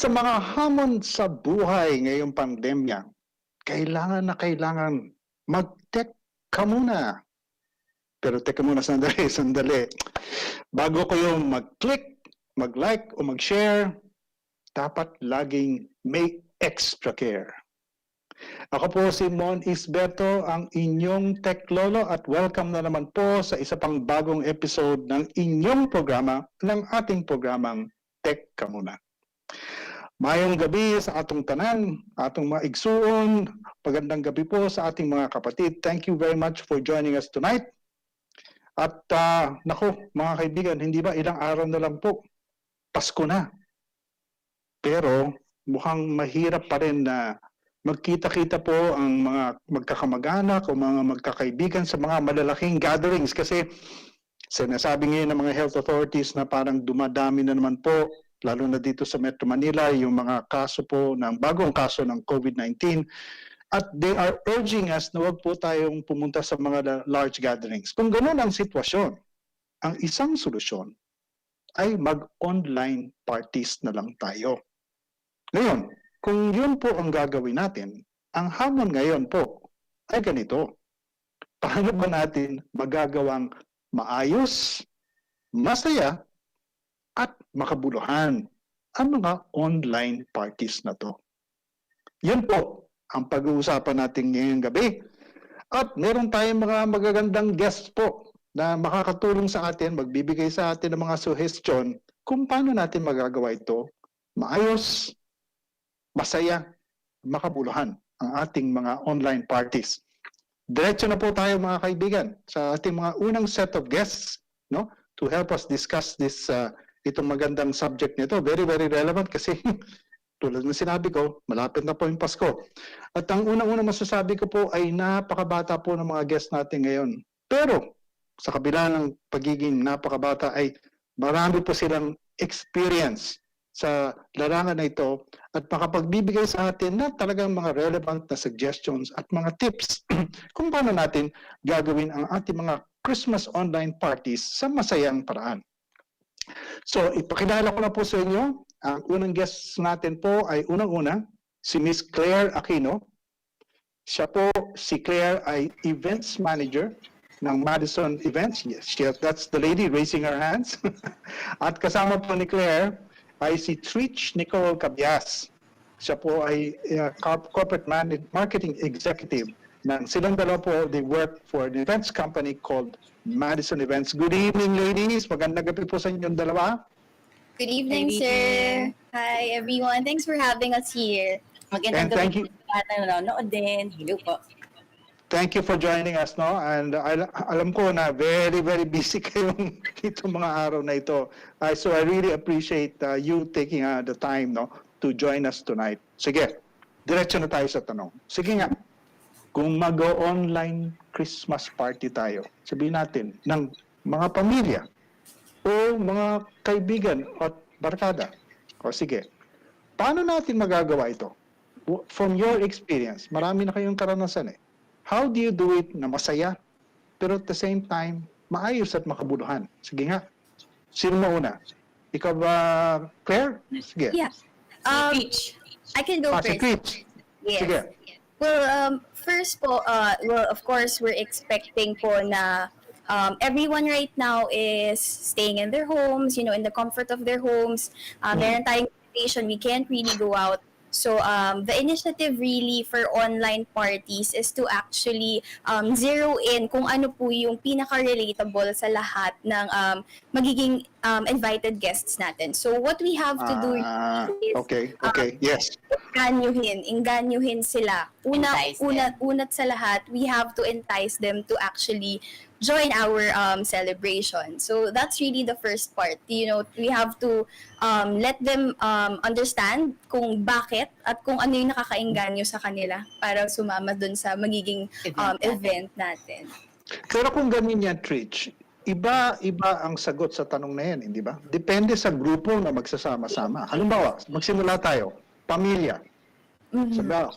Sa mga hamon sa buhay ngayong pandemya, kailangan na kailangan mag-tech ka muna. Pero teka muna, sandali, sandali. Bago kayo mag-click, mag-like o mag-share, dapat laging may extra care. Ako po si Mon Isberto, ang inyong tech lolo, at welcome na naman po sa isa pang bagong episode ng inyong programa, ng ating programang Tech Ka Muna. Mayong gabi sa atong tanan, atong mga igsuon, pagandang gabi po sa ating mga kapatid. Thank you very much for joining us tonight. At naku, mga kaibigan, hindi ba ilang araw na lang po, Pasko na. Pero mukhang mahirap pa rin na magkita-kita po ang mga magkakamag-anak o mga magkakaibigan sa mga malalaking gatherings kasi sinasabi ngayon ng mga health authorities na parang dumadami na naman po, lalo na dito sa Metro Manila, yung mga kaso po ng bagong kaso ng COVID-19. At they are urging us na huwag po tayong pumunta sa mga large gatherings. Kung ganoon ang sitwasyon, ang isang solusyon ay mag-online parties na lang tayo. Ngayon, kung yun po ang gagawin natin, ang hamon ngayon po ay ganito. Paano ba natin magagawang maayos, masaya, at makabuluhan ang mga online parties na to? Yun po ang pag-uusapan natin ngayong gabi. At meron tayong mga magagandang guests po na makakatulong sa atin, magbibigay sa atin ng mga suggestion kung paano natin magagawa ito maayos, masaya, makabuluhan ang ating mga online parties. Diretso na po tayo mga kaibigan sa ating mga unang set of guests, no, to help us discuss this itong magandang subject nito. Very, very relevant kasi tulad ng sinabi ko, malapit na po yung Pasko. At ang unang-unang masasabi ko po ay napakabata po ng mga guests natin ngayon. Pero sa kabila ng pagiging napakabata ay marami po silang experience sa larangan na ito at makapagbibigay sa atin na talagang mga relevant na suggestions at mga tips kung paano natin gagawin ang ating mga Christmas online parties sa masayang paraan. So, ipakilala ko na po sa inyo. Ang unang guest natin po ay unang-una, si Miss Claire Aquino. Siya po, si Claire ay Events Manager ng Madison Events. Yes, that's the lady raising her hands. At kasama po ni Claire ay si Trich Nicole Cabias. Siya po ay Corporate Marketing Executive. Silang dalawa po, they work for an events company called Madison Events. Good evening, ladies. Magandang gabi po sa inyong dalawa. Good evening, sir. Hi, everyone. Thanks for having us here. Magandang gabi po sa nanonood din. Hello po. Thank you for joining us, no? And alam ko na very, very busy kayong itong mga araw na ito. So I really appreciate you taking the time, no, to join us tonight. Sige, diretso na tayo sa tanong. Sige nga, kung mag-online Christmas party tayo, sabihin natin, ng mga pamilya o mga kaibigan at barkada, o sige, paano natin magagawa ito? From your experience, marami na kayong karanasan eh. How do you do it na masaya, pero at the same time, maayos at makabuluhan? Sige nga. Sino mauna? Ikaw ba, Claire? Sige. Yeah. I can go first. Si Yes. Sige. Well, first po, well, of course, we're expecting po na everyone right now is staying in their homes, you know, in the comfort of their homes. Meron tayong limitation, we can't really go out. So the initiative really for online parties is to actually zero in kung ano po yung pinaka-relatable sa lahat ng magiging invited guests natin. So what we have to do is yes. Inganyuhin sila. Unat sa lahat, we have to entice them to actually join our celebration. So that's really the first part. You know, we have to let them understand kung bakit at kung ano yung nakakainganyo sa kanila para sumama dun sa magiging event natin. Pero kung ganun yan, Trich, iba ang sagot sa tanong na yan, hindi ba? Depende sa grupo na magsasama-sama. Halimbawa, magsimula tayo, pamilya.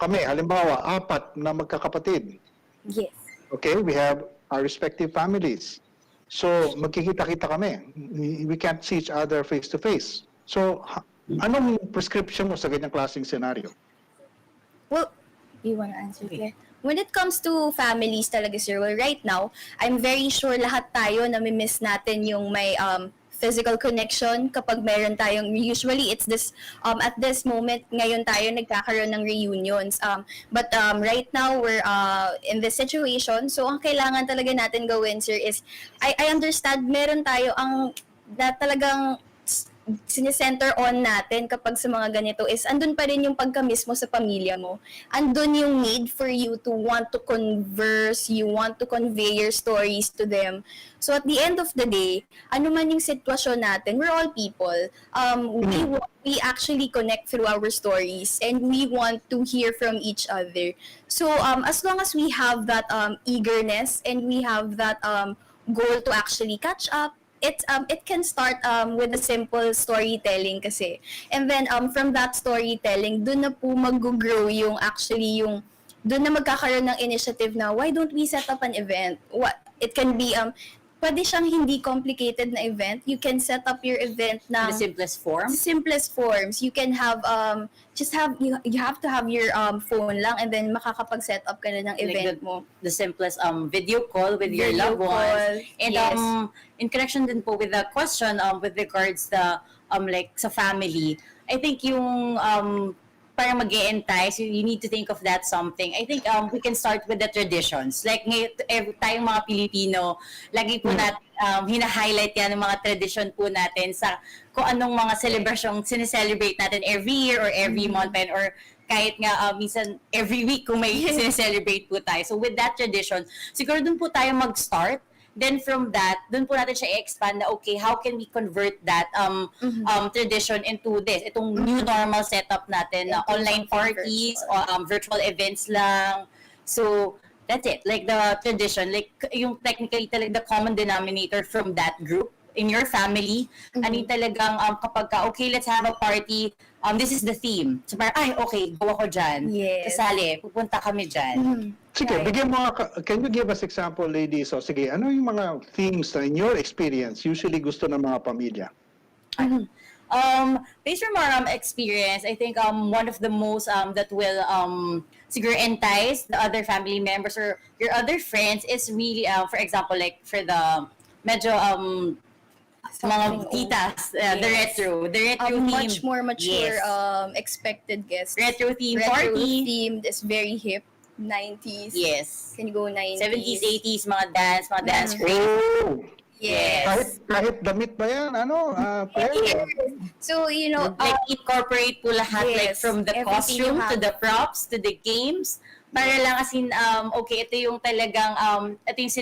Kami, halimbawa, 4 na magkakapatid. Yes. Okay, we have our respective families. So, magkikita-kita kami. We can't see each other face to face. So, Anong prescription mo sa ganyang klaseng senaryo? Well, you wanna answer there? When it comes to families talaga, sir, well, right now, I'm very sure lahat tayo nami-miss natin yung may physical connection kapag meron tayong, usually it's this, at this moment, ngayon tayo nagkakaroon ng reunions. But right now, we're in this situation, so ang kailangan talaga natin gawin, sir, is, I understand meron tayo ang na talagang sinesenter on natin kapag sa mga ganito is andun pa rin yung pagka-miss mo sa pamilya mo. Andun yung need for you to want to converse, you want to convey your stories to them. So at the end of the day, ano man yung sitwasyon natin, we're all people. We actually connect through our stories and we want to hear from each other. So as long as we have that eagerness and we have that goal to actually catch up, it can start with a simple storytelling kasi. And then from that storytelling, doon na po mag-grow yung actually yung doon na magkakaroon ng initiative na why don't we set up an event? What it can be pwede siyang hindi complicated na event. You can set up your event na The simplest form. simplest forms. You can have you have to have your phone lang and then makakapag-set up ka na ng event mo. The simplest video call with your Video loved call, ones. And yes. in connection din po with the question with regards to like sa family, I think yung parang mag-e-entice, you need to think of that something. I think we can start with the traditions. Like tayong mga Pilipino, lagi po natin hina-highlight yan ng mga tradition po natin sa kung anong mga celebrasyong sineselebrate natin every year or every month or kahit nga minsan every week kung may sineselebrate po tayo. So with that tradition, siguro dun po tayo mag-start. Then from that, dun po natin siya i-expand na okay, how can we convert that tradition into this? Itong new normal setup natin na online parties, or virtual events lang. So that's it. Like the tradition, like yung technically talaga the common denominator from that group in your family. Ano yung talagang kapag ka, okay, let's have a party, this is the theme. So parang, ay, okay, go ako dyan. Yes. Kasali, pupunta kami dyan. Sige, Right. bigyan mo, can you give us example, ladies? So, sige, ano yung mga themes na in your experience usually gusto ng mga pamilya? Based from our experience, I think one of the most that will siguro entice the other family members or your other friends is really, for example, like for the medyo mga titas, the retro theme. Much more mature Yes. expected guests. Retro theme Retro party. themed is very hip. 90s. Yes. Can you go 90s? 70s, 80s, mga dance craze. Oh! Yes. Kahit damit ba yan? Ano? Pero, So, you know, Like incorporate po lahat, like yes, from the everything costume you to have. the props to the games. Para lang as in, okay, ito yung talagang, ito yung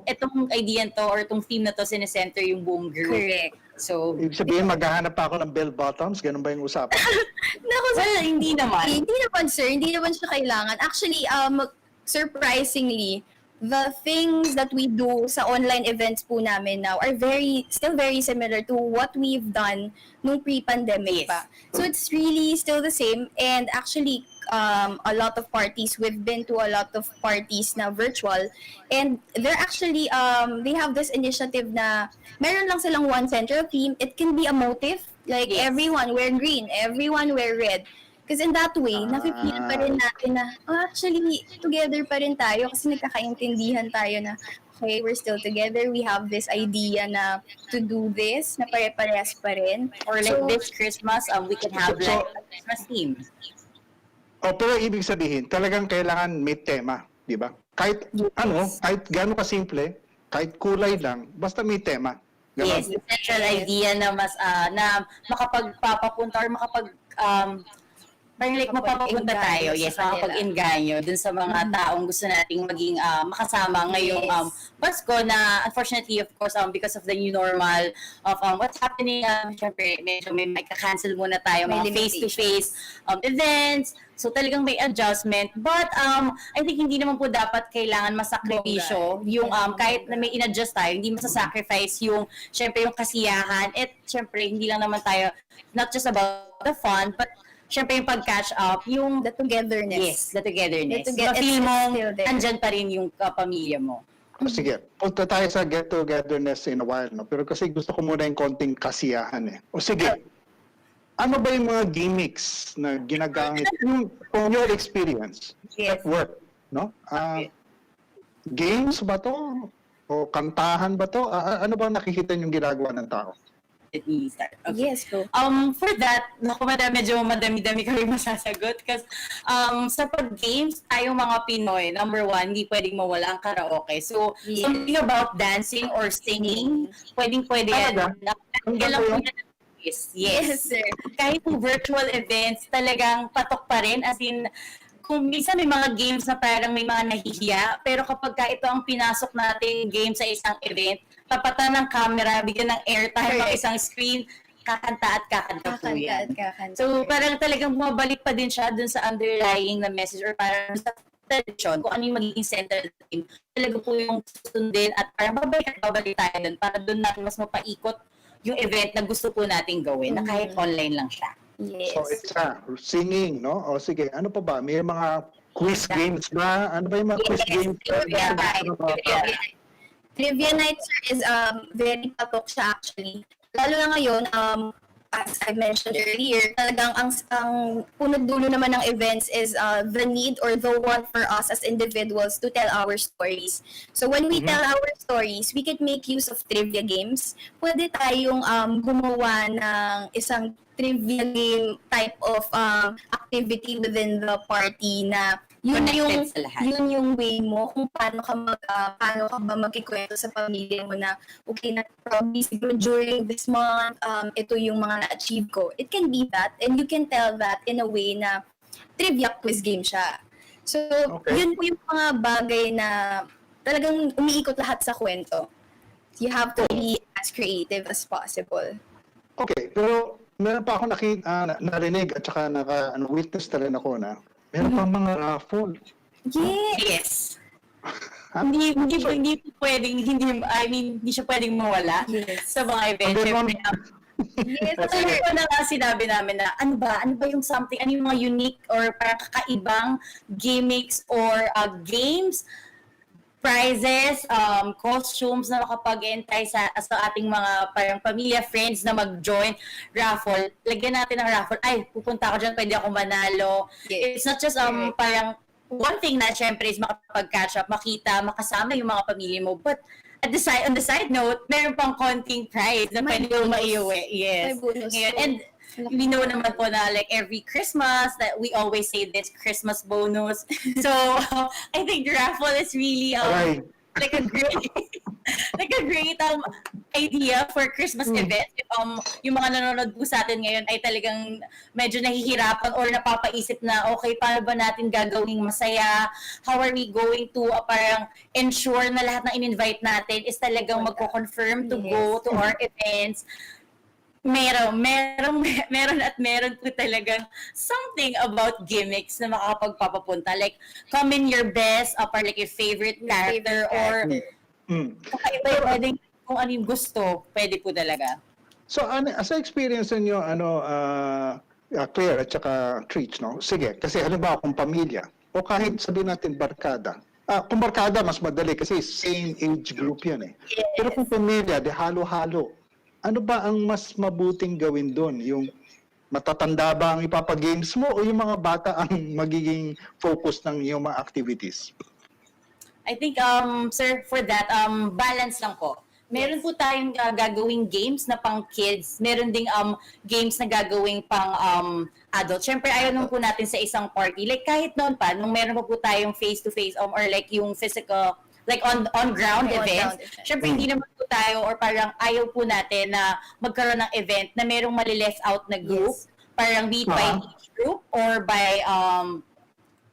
itong idea to or itong theme na to sinesenter yung buong group. correct. So, ibig sabihin, maghahanap pa ako ng bell bottoms? Ganun ba yung usapan? Naku, well, hindi naman. Hindi naman, sir. Hindi naman siya kailangan. Actually, surprisingly, the things that we do sa online events po namin now are still very similar to what we've done nung pre-pandemic Yes. pa. So it's really still the same. And actually, a lot of parties, we've been to a lot of parties na virtual. And they're actually, they have this initiative na meron lang silang one central theme. It can be a motif. Like Yes. everyone wear green, everyone wear red. Because in that way, nafe-feel pa rin natin na, actually, together pa rin tayo kasi nagkakaintindihan tayo na, okay, we're still together, we have this idea na to do this, na pare-parehas pa rin. Or like this Christmas, we can have like a Christmas theme. Pero ibig sabihin, talagang kailangan may tema, di ba? Kahit kahit gano'n kasimple, kahit kulay lang, basta may tema. Ganon? Yes, the central idea na mas, na makapagpapapunta or parang like mapapapunta tayo, yes, makapag-inganyo dun sa mga taong gusto nating maging makasama ngayong Pasko na unfortunately, of course, because of the new normal of what's happening, syempre, medyo may cancel muna tayo, mga face-to-face events. So talagang may adjustment. But I think hindi naman po dapat kailangan masakripisyo yung kahit na may in-adjust tayo, hindi masasacrifice yung syempre yung kasiyahan. At syempre hindi lang naman tayo not just about the fun, but syempre yung pag-catch up, yung The togetherness. yes, the togetherness. The Ma-feel mo, it's still there. andyan pa rin yung pamilya mo. Sige, punta tayo sa get-togetherness in a while, no? Pero kasi gusto ko muna yung konting kasiyahan eh. O sige, ano ba yung mga gimmicks na ginagamit from your experience Yes. at work, no? Okay. Games ba to? O kantahan ba to? Ano ba nakikita yung ginagawa ng tao? Let me start. Okay. Yes, go. For that, naku, medyo madami-dami kami masasagot kasi sa pag-games, tayong mga Pinoy, number one, hindi pwedeng mawala ang karaoke. So, Yes. something about dancing or singing, pwedeng-pwede yan. Talaga? Nakakagyan lang po Ano ba yan. Yes. Yes, sir. Kahit yung virtual events, talagang patok pa rin. As in, kung minsan may mga games na parang may mga nahihiya, pero kapag ito ang pinasok nating game sa isang event, tapatan ng camera, bigyan ng airtime ang isang screen, kakanta at kakanta po yan. So parang talagang bumabalik pa din siya dun sa underlying na message or parang sa tradition, kung ano yung magiging center of the game. Talaga po yung sundin at parang babalik tayo dun para dun natin mas mapaikot yung event na gusto po natin gawin na kahit online lang siya. Yes. So it's singing, no? O sige, ano pa ba? May mga quiz games ba? Ano ba yung mga quiz games? Trivia night, sir, is very patok siya actually. Lalo na ngayon, as I mentioned earlier, talagang ang punod-dulo naman ng events is the need or the want for us as individuals to tell our stories. So when we tell our stories, we can make use of trivia games. Pwede tayong gumawa ng isang trivia game type of activity within the party na yun yung way mo kung paano ka ba magkikwento sa pamilya mo na okay na probably siguro during this month ito yung mga na-achieve ko. It can be that and you can tell that in a way na trivia quiz game siya. So yun po yung mga bagay na talagang umiikot lahat sa kwento. You have to be as creative as possible. Okay, pero meron pa ako narinig at saka witness na rin ako na meron pa mga raffle. Yes. Hindi siya pwedeng mawala sa mga event. Yes, kasi ito na nga sinabi namin na ano ba yung something, ano yung mga unique or parang kakaibang gimmicks or games, prizes, costumes na makapag-entice sa ating mga parang pamilya, friends na mag-join raffle. Lagyan natin ng raffle. Ay, pupunta ako dyan, pwede ako manalo. Yes. It's not just parang one thing na syempre is makapag-catch up, makita, makasama yung mga pamilya mo. But on the side note, meron pang konting prize na pwede mo maiuwi. Yes. And we know naman po na like every Christmas that we always say this Christmas bonus. So I think the raffle is really like a great idea for Christmas event. Yung mga nanonood po sa atin ngayon ay talagang medyo nahihirapan or napapaisip na okay, paano ba natin gagawing masaya? How are we going to parang ensure na lahat ng in-invite natin is talagang magko-confirm to go to our events? Meron po talagang something about gimmicks na makakapagpapapunta. Like, come in your best, or like your favorite character, or pwedeng kung ano yung gusto, pwede po talaga. So, sa experience niyo Claire at saka Treats, no? Sige, kasi halimbawa kung pamilya, o kahit sabihin natin barkada. Kung barkada, mas madali kasi same age group yan eh. Yes. Pero kung pamilya, di halo-halo. Ano ba ang mas mabuting gawin doon? Yung matatanda ba ang ipapagames mo o yung mga bata ang magiging focus ng iyong mga activities? I think, sir, for that, balance lang po. Meron po tayong gagawing games na pang kids. Meron ding games na gagawing pang adult. Siyempre, ayaw naman po natin sa isang party. Like kahit noon pa, nung meron pa po tayong face-to-face or like yung physical, like on-ground events. Siyempre, hindi naman po tayo or parang ayaw po natin na magkaroon ng event na merong mali-left out na group. Yes. Parang be it by age group or by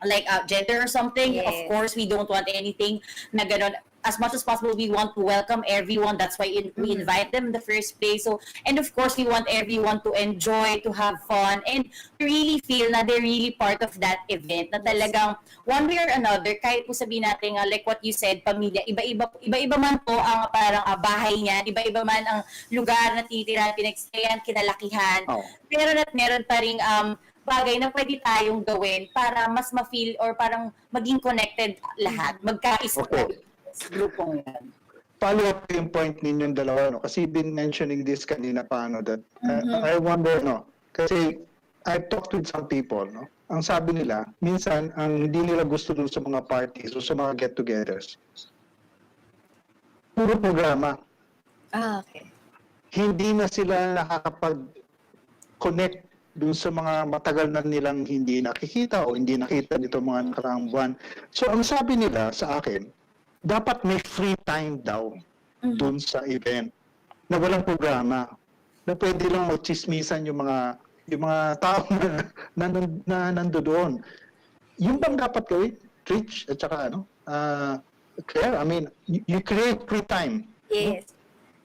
like gender or something. Yes. Of course, we don't want anything na gano'n. As much as possible, we want to welcome everyone. That's why we invite them in the first place. So, and of course, we want everyone to enjoy, to have fun, and to really feel na they're really part of that event. Na talagang one way or another, kahit po sabihin natin, like what you said, pamilya, iba-iba man po ang parang bahay niyan, iba-iba man ang lugar na tinitirahan, pinagstayan, kinalakihan. Oh. Meron pa ring bagay na pwede tayong gawin para mas ma-feel or parang maging connected lahat, magkaisa. Okay. Grupong yan. Follow up yung point ninyong dalawa, no? Kasi been mentioning this kanina pa, no? That, I wonder, no? Kasi I've talked with some people, no? Ang sabi nila, minsan, ang hindi nila gusto dun sa mga parties o sa mga get-togethers, puro programa. Okay. Hindi na sila nakakapag-connect dun sa mga matagal na nilang hindi nakikita o hindi nakita dito mga nakaraang buwan. So, ang sabi nila sa akin, dapat may free time daw dun sa event na walang programa, na pwede lang magchismisan yung mga tao na nandoon. Yung bang dapat gawin, Rich, at saka Claire, I mean, you create free time. Yes.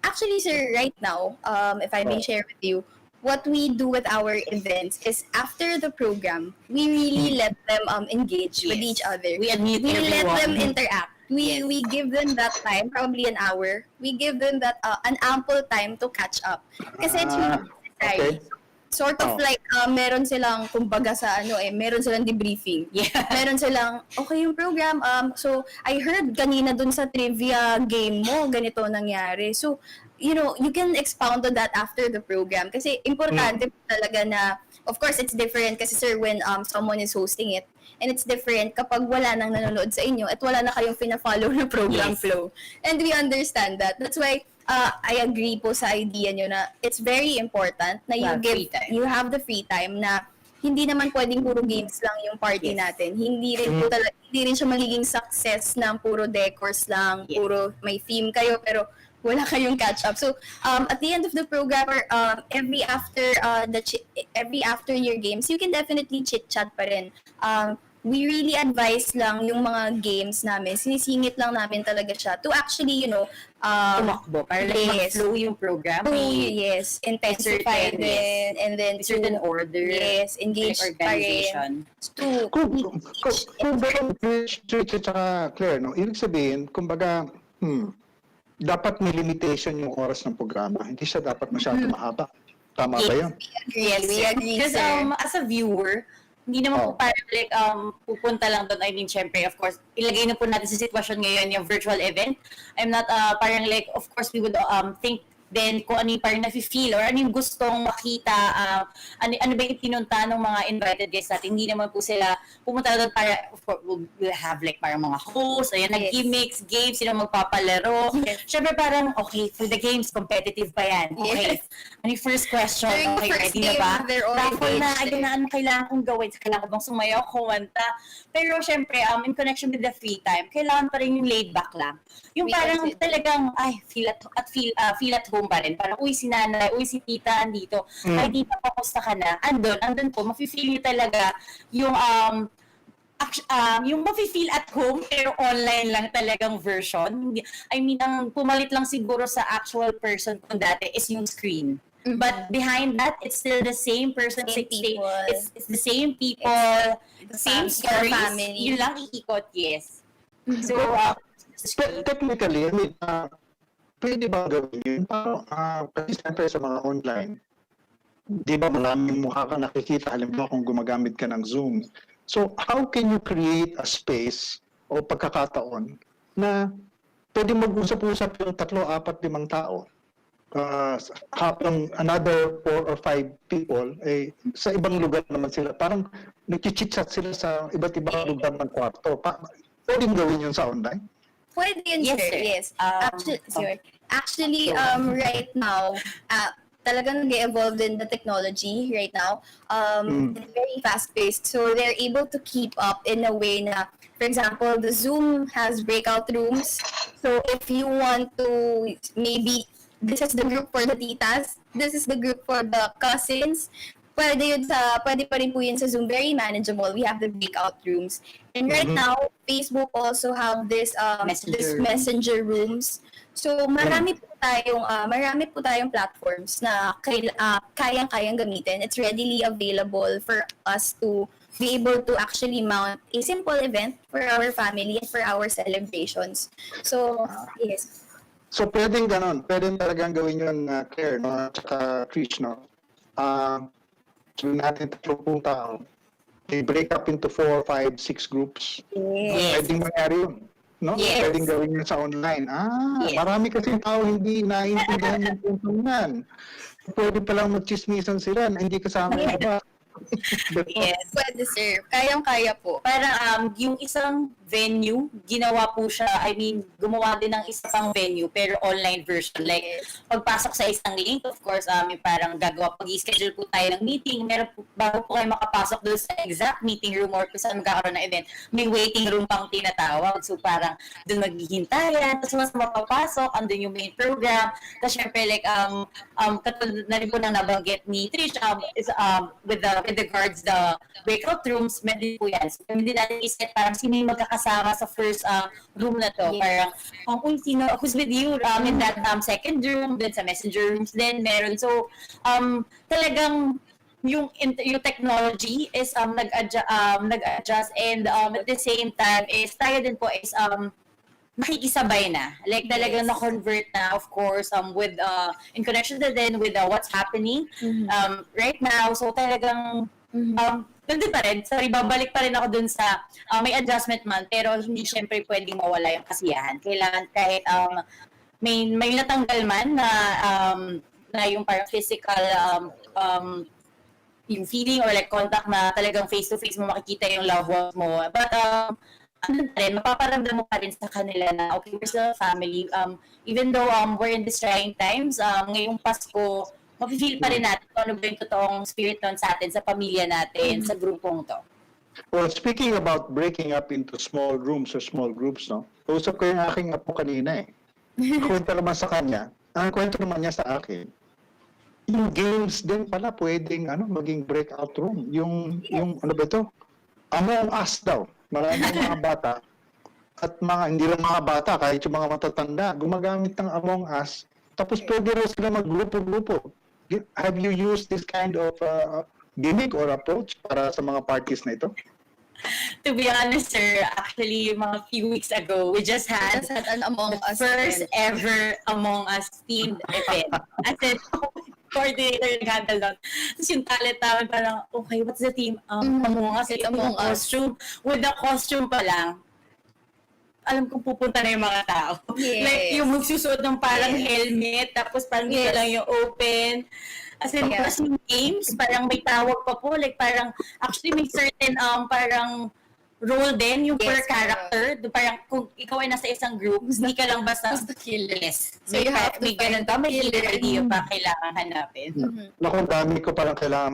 Actually, sir, right now, if I may share with you, what we do with our events is after the program, we really let them engage with each other. We admit We let everyone. them interact. We give them that time, probably an hour. We give them that an ample time to catch up. Kasi it's really necessary. Okay. Sort of like meron silang kumbaga sa meron silang debriefing. Yeah. Meron silang okay yung program. So I heard kanina dun sa trivia game mo ganito nangyari. So you can expound on that after the program kasi importante talaga na of course it's different kasi sir when someone is hosting it and it's different kapag wala nang nanonood sa inyo at wala na kayong fina-follow na program flow. And we understand that. That's why I agree po sa idea nyo na it's very important na you have the free time na hindi naman pwedeng puro games lang yung party natin. Hindi rin siya magiging success ng puro decors lang, puro may theme kayo pero wala kayong catch up. So at the end of the program or every after your games, you can definitely chit chat pa rin. We really advise lang yung mga games namin. Sinisingit lang namin talaga siya to actually, tumakbo para like mag-flow yung program. Intensify din. And then certain order. Yes, engage pa rin. Kung bakit Rich at saka Claire, no? Ibig sabihin, kumbaga, dapat may limitation yung oras ng programa. Hindi siya dapat masyado mahaba. Tama ba yun? Yes, we agree, Because sir. as a viewer, hindi naman po parang like pupunta lang doon. I mean, syempre, of course, ilagay na po natin sa sitwasyon ngayon yung virtual event. I'm not parang like, of course, we would think then kung ano yung parang nafe-feel or ano yung gustong makita, ano ba yung pinunta ng mga invited guests natin. Hindi naman po sila pumunta doon para, of course, we'll have like parang mga hosts, ayan, nag-gimmicks, games, sila magpapalaro. Syempre parang, okay, for the games, competitive pa yan. Okay. Ano yung first question? Okay, ready na ba? Raffle na, ayun na, ano kailangan kong gawin? Kailangan ko bang sumayaw, kumanta? Pero syempre, in connection with the free time, kailangan pa rin yung laid back lang. Yung parang talagang, feel at home pa rin. Parang, uy, si nanay, uy, si tita, andito. Ay, tita, kamusta ka na? Andun po, mafe-feel nyo talaga yung mafe-feel at home, pero online lang talagang version. I mean, ang pumalit lang siguro sa actual person kung dati is yung screen. But behind that, it's still the same person. It's the same people, same stories. Yun lang iikot, yes. So, technically, I mean, pwede ba gawin yun? Kasi siyempre sa mga online, di ba maraming mukha ka nakikita, halimbawa kung gumagamit ka ng Zoom. So, how can you create a space o pagkakataon na pwede mag-usap-usap yung 3, 4, 5 tao? Habang another 4 or 5 people, sa ibang lugar naman sila. Parang nag-chit-chat sila sa iba't ibang lugar ng kwarto. Pwedeng gawin yun sa online? Pwede yun, sir. Yes. Actually, right now, talagang nag-evolve din the technology right now. It's very fast-paced. So they're able to keep up in a way na, for example, the Zoom has breakout rooms. So if you want to, maybe, this is the group for the titas, this is the group for the cousins, pwede pa rin po yun sa Zoom. Very manageable. We have the breakout rooms. And right now, Facebook also have this messenger rooms. So marami po tayong platforms na kayang-kayang gamitin. It's readily available for us to be able to actually mount a simple event for our family and for our celebrations. So, yes. So pwedeng ganon. Pwedeng talagang gawin yun, Claire, no? At saka Trish, no? Sabihin natin 30 tao. They break up into 4, 5, 6 groups. Yes. Pwedeng mangyari yun. No? Yes. Pwedeng gawin yun sa online. Yes. Marami kasi tao hindi naiintindihan yung puntong yan. pwede palang magchismisan sila na hindi kasama yung iba. Yes. Pwede, sir. Kayang-kaya po. Parang yung isang venue, ginawa po siya, I mean, gumawa din ng isa pang venue, pero online version. Like, Yes. pagpasok sa isang link, of course, may parang gagawa, pag-i-schedule po tayo ng meeting, meron po, bago po kayo makapasok doon sa exact meeting room or kung saan magkakaroon ng event, may waiting room pang tinatawag. So, parang doon maghihintayan, tapos mas mapapasok, andun yung main program. Tapos, syempre, like, katulad na rin po nang nabanggit ni Trish, with the guards, the breakout rooms, meron po yan. So, hindi natin iset parang sino yung magkakasama sa first room na to. Yes. Parang, uy, sino, who's with you in that second room, then sa messenger rooms din meron. So, talagang yung technology is nag-adjust and at the same time is tayo din po is makikisabay na. Like talagang Yes. na-convert na, of course, with in connection to then with what's happening right now. So talagang nandun pa rin. Sorry, babalik pa rin ako dun sa may adjustment man, pero hindi syempre pwedeng mawala yung kasiyahan. Kailangan kahit may natanggal man na yung parang physical yung feeling or like contact na talagang face-to-face mo makikita yung loved ones mo. But ano pa rin, mapaparamdam mo pa rin sa kanila na okay, we're still a family. Even though we're in these trying times, ngayong Pasko, mafe-feel pa rin natin kung ano ba yung totoong spirit nun sa atin, sa pamilya natin, sa grupong to. Well, speaking about breaking up into small rooms or small groups, no? Usap ko yung aking apo kanina eh. Kwento naman sa kanya, ang kwento naman niya sa akin, yung games din pala pwedeng maging breakout room. Yung ano ba ito? Among Us daw. Maraming mga bata at hindi lang mga bata, kahit yung mga matatanda, gumagamit ng Among Us. Tapos pwede rin sila maggrupo-grupo. Have you used this kind of gimmick or approach para sa mga parties na ito? To be honest, sir, actually, mga few weeks ago, we just had an Among the Us first event. ever Among Us themed event. As in, coordinator nag-handle doon. Tapos yung talent namin parang, okay, what's the theme? Among Us. Ito Among yung Us. costume. With the costume pa lang, alam kong pupunta na yung mga tao. Yes. Like, yung magsusuot ng parang Yes. helmet, tapos parang dito Yes. lang yung open. As in, Yeah. plus yung games, parang may tawag pa po. Like, parang, actually, may certain, parang, role din, yung Yes, per character. Parang, kung ikaw ay nasa isang group, hindi ka lang basta, Who's the killer? yes. So you have to may ganun find pa, may the killer killer. idea pa kailangan hanapin. Naku, dami ko parang kailangan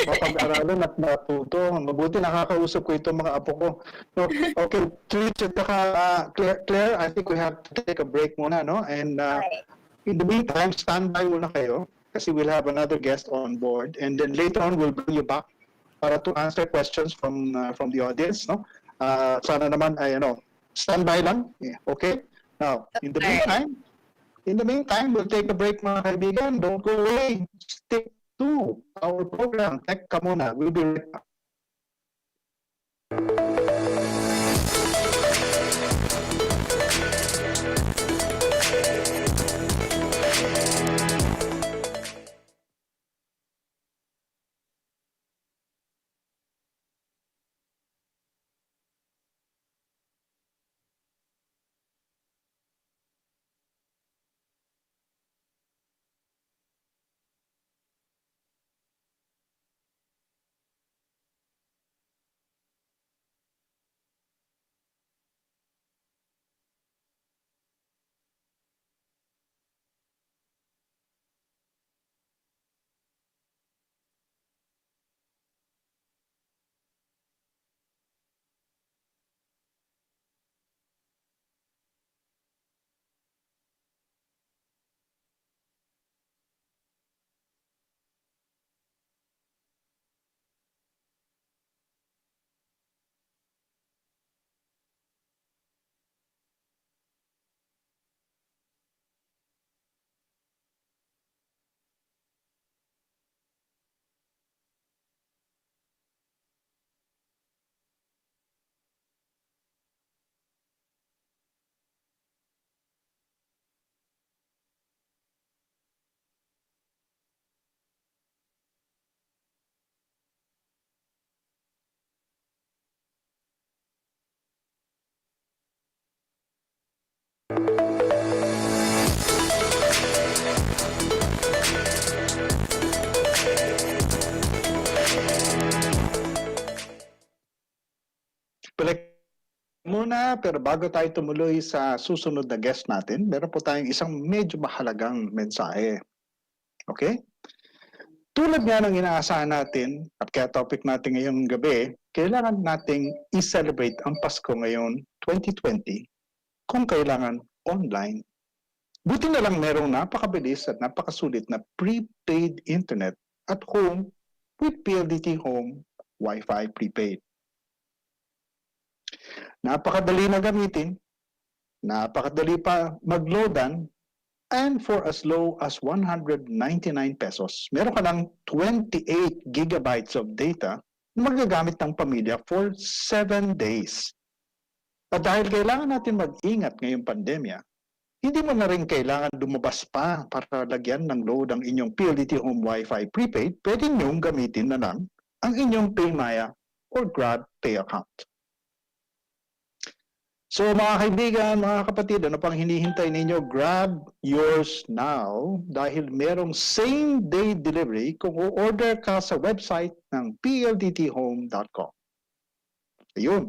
mapag-aralan at matuto. Mabuti nakakausap ko itong mga apo ko. So, okay, Trish at Claire, I think we have to take a break muna, no? And Okay. in the meantime, stand by muna kayo kasi we'll have another guest on board. And then later on, we'll bring you back para to answer questions from the audience, no? Sana naman ay stand by lang. Yeah, okay? Now, in the meantime, we'll take a break mga kaibigan. Don't go away. Stick to our program. Tech ka muna. We'll be right back. Balik muna, pero bago tayo tumuloy sa susunod na guest natin, meron po tayong isang medyo mahalagang mensahe. Okay? Tulad nga ng inaasahan natin, at kaya topic natin ngayong gabi, kailangan nating i-celebrate ang Pasko ngayon, 2020, kung kailangan online. Buti na lang merong napakabilis at napakasulit na prepaid internet at home with PLDT Home Wi-Fi prepaid. Napakadali na gamitin, napakadali pa mag-loadan, and for as low as 199 pesos, meron ka ng 28 gigabytes of data na magagamit ng pamilya for 7 days. At dahil kailangan natin mag-ingat ngayong pandemya, hindi mo na rin kailangan lumabas pa para lagyan ng load ang inyong PLDT Home Wi-Fi prepaid, pwede niyong gamitin na lang ang inyong PayMaya or Grab Pay account. So mga kaibigan, mga kapatid, ano pang hinihintay ninyo? Grab yours now dahil merong same-day delivery kung o-order ka sa website ng pldthome.com. Ayun,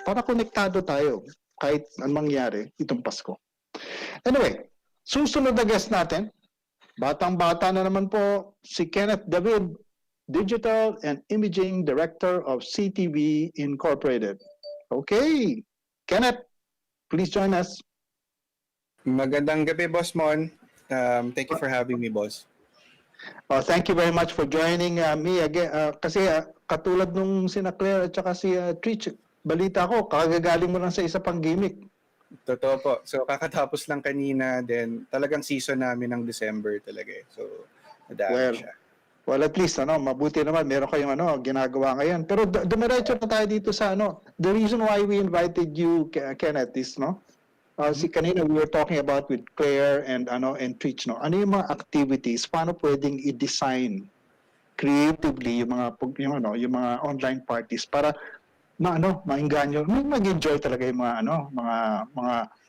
para konektado tayo kahit anong mangyari itong Pasko. Anyway, susunod na guest natin, batang-bata na naman po, si Kenneth David, Digital and Imaging Director of CTV Incorporated. Okay, Kenneth, please join us. Magandang gabi, Boss Mon. Thank you for having me, Boss. Thank you very much for joining me again. Kasi katulad nung sina Claire at saka si Trich, balita ko, kagagaling mo lang sa isa pang gimmick. Totoo po. So, kakatapos lang kanina, then talagang season namin ng December talaga eh. So, nadami siya. Well, at least, mabuti naman, meron kayong ginagawa ngayon. Pero dumiretso na tayo dito sa the reason why we invited you, Kenneth, is, si kanina we were talking about with Claire and Trich, ano yung mga activities, paano pwedeng i-design creatively yung mga online parties para maingganyo, mag-enjoy talaga yung mga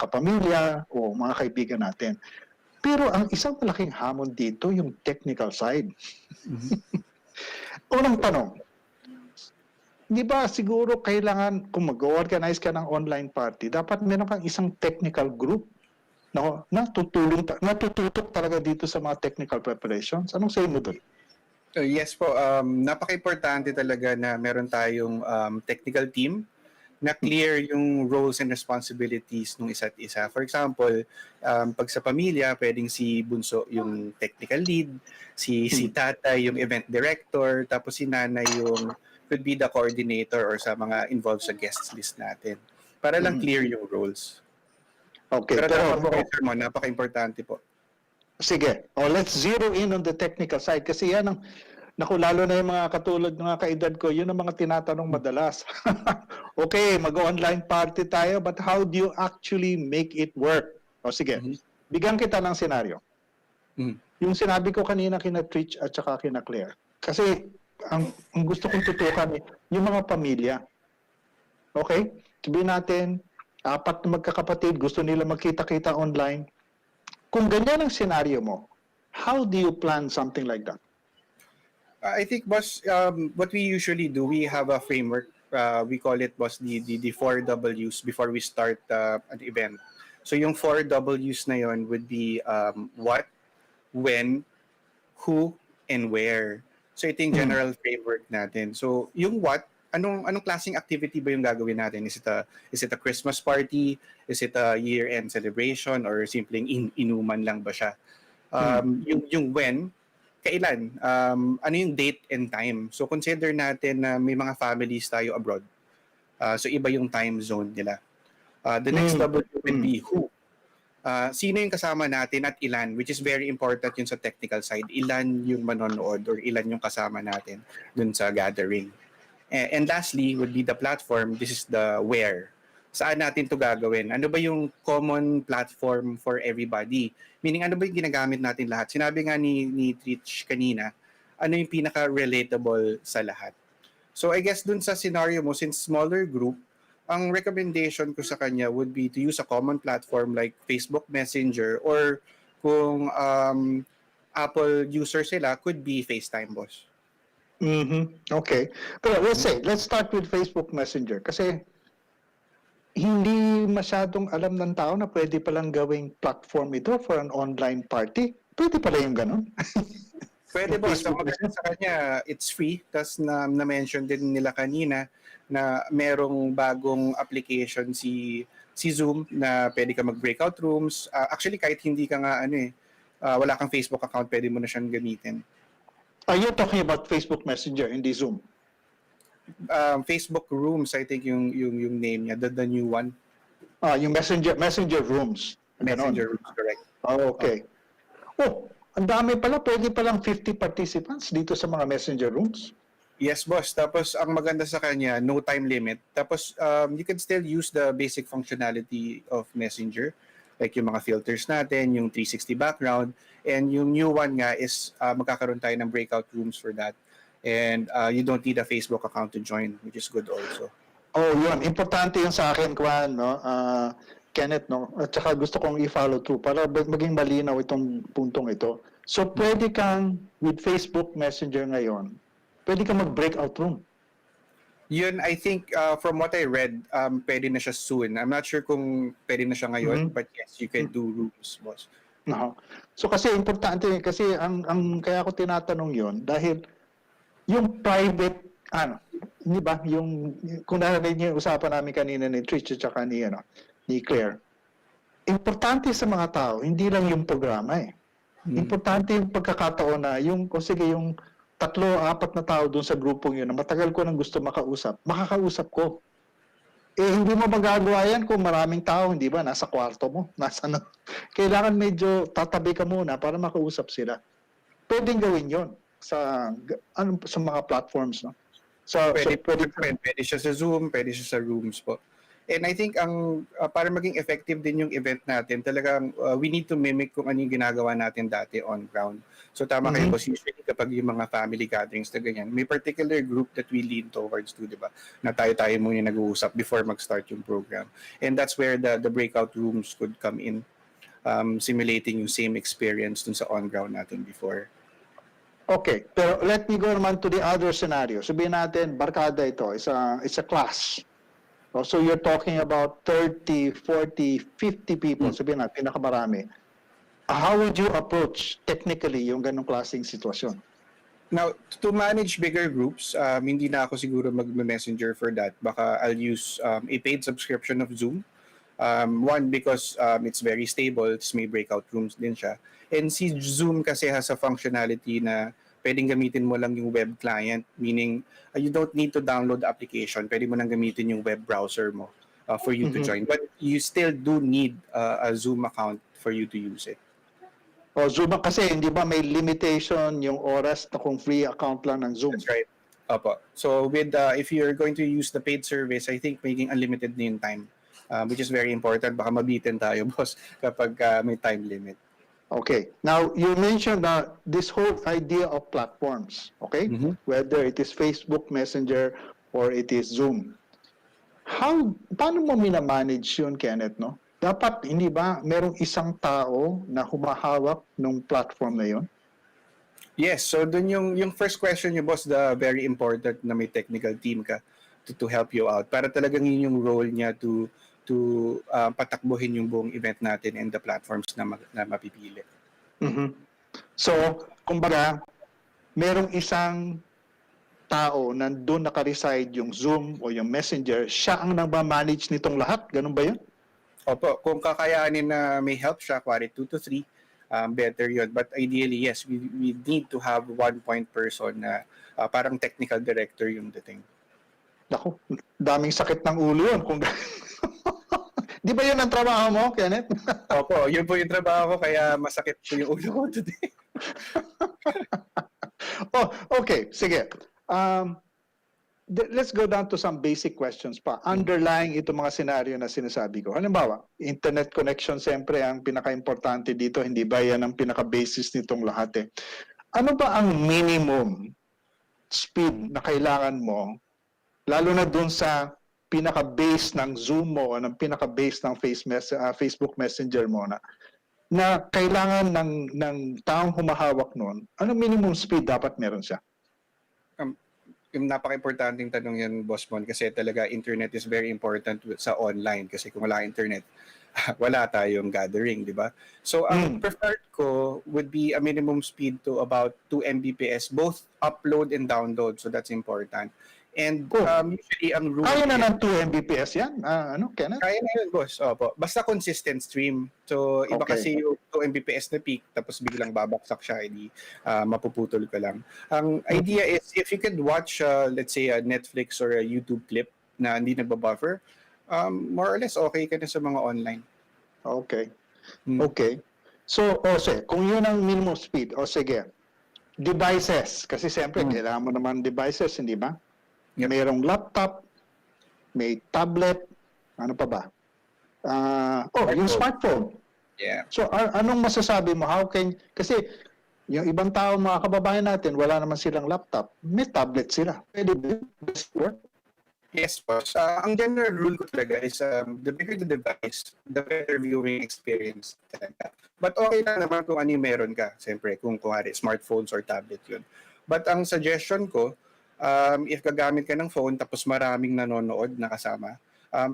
kapamilya o mga kaibigan natin. Pero ang isang malaking hamon dito, yung technical side. Unang tanong, di ba siguro kailangan, kung mag-organize ka ng online party, dapat meron kang isang technical group na natututok talaga dito sa mga technical preparations. Anong say mo doon? Yes po, napaka-importante talaga na meron tayong technical team na clear yung roles and responsibilities ng isa't isa. For example, pag sa pamilya, pwedeng si Bunso yung technical lead, si tatay yung event director, tapos si nanay yung could be the coordinator or sa mga involved sa guest list natin. Para lang clear yung roles. Okay, pero napaka-importante po. Sige. Let's zero in on the technical side kasi yan ang lalo na yung mga katulad ng mga kaedad ko, yun ang mga tinatanong madalas. Okay, mag-online party tayo, but how do you actually make it work? Sige, bigyan kita ng senaryo. Yung sinabi ko kanina kina Trich at saka kina Claire. Kasi ang gusto kong tutukan yung mga pamilya. Okay? Sabihin natin, 4 na magkakapatid, gusto nila magkita-kita online. Kung ganyan ang senaryo mo, how do you plan something like that? I think, Boss, what we usually do, we have a framework. We call it, Boss, the 4 W's before we start an event. So yung 4 W's na yon would be what, when, who, and where. So ito yung general framework natin. So yung what, anong klaseng activity ba yung gagawin natin? Is it a Christmas party? Is it a year-end celebration? Or simpleng inuman lang ba siya? Yung when, kailan? Ano yung date and time? So consider natin na may mga families tayo abroad. So iba yung time zone nila. The next W would be who. Sino yung kasama natin at ilan, which is very important yun sa technical side. Ilan yung manonood or ilan yung kasama natin dun sa gathering. And lastly would be the platform. This is the where. Saan natin to gagawin? Ano ba yung common platform for everybody? Meaning, ano ba yung ginagamit natin lahat? Sinabi nga ni Trich kanina, ano yung pinaka-relatable sa lahat? So I guess dun sa scenario mo, since smaller group, ang recommendation ko sa kanya would be to use a common platform like Facebook Messenger or kung Apple user sila, could be FaceTime, Boss. Okay. Pero let's start with Facebook Messenger. Kasi hindi masyadong alam ng tao na pwede palang gawing platform ito for an online party. Pwede pala yung ganun. Pwede Yung boss, ang Facebook maganda sa kanya, it's free. Tapos na-mention din nila kanina na merong bagong application si Zoom na pwede ka mag-breakout rooms. Actually, kahit hindi ka nga wala kang Facebook account, pwede mo na siyang gamitin. Are you talking about Facebook Messenger, hindi Zoom? Facebook Rooms, I think yung name niya, the new one. Yung Messenger Rooms. Ganon. Messenger Rooms, correct. Oh, okay. Oh, ang dami pala. Pwede palang 50 participants dito sa mga Messenger Rooms. Yes, boss. Tapos ang maganda sa kanya, no time limit. Tapos you can still use the basic functionality of Messenger, like yung mga filters natin, yung 360 background, and yung new one nga is magkakaroon tayo ng breakout rooms for that. And you don't need a Facebook account to join, which is good also. Oh, yun. Importante yun sa akin, Kwan, no? Kenneth, no? At saka gusto kong i-follow through para maging malinaw itong puntong ito. So, pwede kang, with Facebook Messenger ngayon, pwede kang mag-breakout room. Yun, I think, from what I read, pwede na siya soon. I'm not sure kung pwede na siya ngayon, but yes, you can do rooms, boss. No. So, kasi importante, kasi kaya ako tinatanong yun, dahil yung private, hindi ba, kung narinig niyo yung usapan namin kanina ni Trish at saka ni Claire, importante sa mga tao, hindi lang yung programa eh. Importante yung pagkakataon na yung 3-4 na tao doon sa grupong yun na matagal ko nang gusto makakausap ko. Eh, hindi mo magagawa yan kung maraming tao, hindi ba? Nasa kwarto mo. Kailangan medyo tatabi ka muna para makausap sila. Pwedeng gawin yon sa mga platforms, no? Pwede siya sa Zoom, pwede siya sa Rooms po. And I think para maging effective din yung event natin, talagang we need to mimic kung ano yung ginagawa natin dati on ground. So tama kayo, boss, usually kapag yung mga family gatherings na ganyan, may particular group that we lean towards to, di ba? Na tayo muna nag-uusap before mag-start yung program. And that's where the breakout rooms could come in, simulating yung same experience dun sa on-ground natin before. Okay, pero let me go naman to the other scenario. Sabihin natin, barkada ito, it's a class. So you're talking about 30, 40, 50 people, sabihin natin, pinakamarami. How would you approach technically yung ganong klaseng sitwasyon? Now, to manage bigger groups, hindi na ako siguro mag-messenger for that. Baka I'll use a paid subscription of Zoom. One, because it's very stable, it's may breakout rooms din siya. And si Zoom kasi has a functionality na pwedeng gamitin mo lang yung web client, meaning you don't need to download the application. Pwede mo nang gamitin yung web browser mo for you to join. But you still do need a Zoom account for you to use it. O Zoom kasi hindi ba may limitation yung oras na kung free account lang ng Zoom? That's right. Opo. So with if you're going to use the paid service, I think making unlimited na yung time, which is very important. Baka mabitin tayo, boss, kapag may time limit. Okay. Now, you mentioned this whole idea of platforms, okay? Whether it is Facebook Messenger or it is Zoom. Paano mo minamanage yun, Kenneth, no? Dapat, hindi ba, merong isang tao na humahawak ng platform na yun? Yes, so dun yung first question niyo, boss, the very important na may technical team ka to help you out. Para talagang yun yung role niya to patakbuhin yung buong event natin and the platforms na mapipili. So, kumbaga, merong isang tao na doon naka-reside yung Zoom o yung Messenger, siya ang nagmamanage nitong lahat? Ganun ba yun? Opo, kung kakayanin na may help siya, kuwari 2 to 3, better yun. But ideally, yes, we need to have one point person na parang technical director yung dating. Naku, daming sakit ng ulo yun. Di ba yun ang trabaho mo, Kenneth? Opo, yun po yung trabaho ko, kaya masakit po yung ulo ko today. Okay, sige. Let's go down to some basic questions pa. Underlying itong mga senaryo na sinasabi ko. Halimbawa, internet connection siyempre ang pinaka-importante dito. Hindi ba yan ang pinaka-basis nitong lahat eh. Ano ba ang minimum speed na kailangan mo, lalo na dun sa pinaka-base ng Zoom mo o ng pinaka-base ng Facebook Messenger mo na kailangan ng taong humahawak nun, ano minimum speed dapat meron siya? yung napaka-importanting tanong yan, Boss Mon, kasi talaga internet is very important sa online kasi kung wala internet, wala tayong gathering, di ba? So, ang preferred ko would be a minimum speed to about 2 Mbps, both upload and download. So, that's important. And Cool. usually, ang rule Kaya na is- ng 2 Mbps yan? Kenneth? kaya na yun, boss. Opo. Basta consistent stream. So, iba Okay. kasi yung 2 Mbps na peak, tapos biglang babaksak siya, edi mapuputol ka lang. Ang idea is, if you could watch, let's say, a Netflix or a YouTube clip na hindi nagbabuffer, more or less okay ka na sa mga online. Okay. Hmm. Okay. So, Ose, kung yun ang minimum speed, sige, devices, kasi siyempre, kailangan mo naman devices, hindi ba? Yep. Mayroong laptop, may tablet, ano pa ba? Yung smartphone. Yeah. So, anong masasabi mo? Kasi yung ibang tao, mga kababayan natin, wala naman silang laptop, may tablet sila. Pwede ba yun? Does it work? Yes, boss. Ang general rule ko talaga is the bigger the device, the better viewing experience talaga. But okay lang naman kung ano yung meron ka. Siyempre, kung kuwari, smartphones or tablet yun. But ang suggestion ko, if gagamit ka ng phone tapos maraming nanonood na kasama,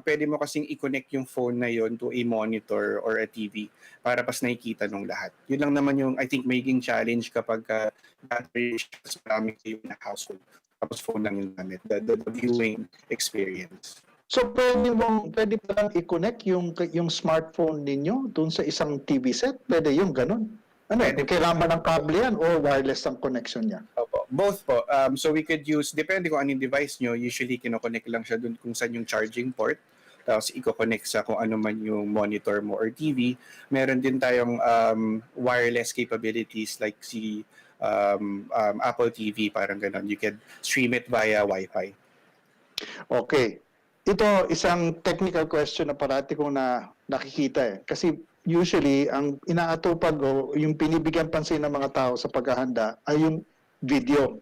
pwede mo kasing i-connect yung phone na yun to a monitor or a TV para pas nakikita nung lahat. Yun lang naman yung, I think, magiging challenge kapag maraming kayo na household. Tapos phone lang yung gamit. The viewing experience. So, pwede pa lang i-connect yung smartphone ninyo dun sa isang TV set? Pwede yung ganun? Pwede. Kailangan ba ng kable yan o wireless ang connection niya? Opo. Both po. So we could use, depende kung anong device nyo, usually kinoconnect lang siya dun kung saan yung charging port. Tapos i-connect sa kung ano man yung monitor mo or TV. Meron din tayong wireless capabilities like si Apple TV, parang ganun. You can stream it via Wi-Fi. Okay. Ito, isang technical question na parati kong nakikita eh. Kasi usually, ang inaatupag o yung pinibigyan pansin ng mga tao sa paghahanda ay yung video.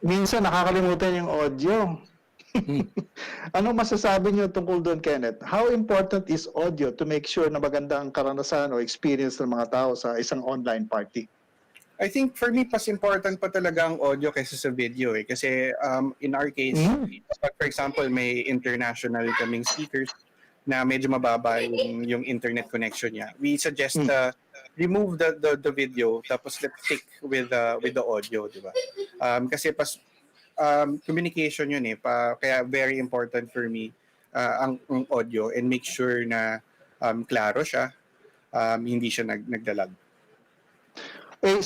Minsan nakakalimutan yung audio. Anong masasabi niyo tungkol doon, Kenneth? How important is audio to make sure na maganda ang karanasan o experience ng mga tao sa isang online party? I think for me, mas important pa talaga ang audio kaysa sa video eh. Kasi in our case, for example, may international kaming speakers na medyo mababa yung internet connection niya. We suggest remove the video tapos let's stick with the audio, di ba? Kasi communication yun eh. Kaya very important for me ang audio and make sure na klaro siya, hindi siya nagdalag. Are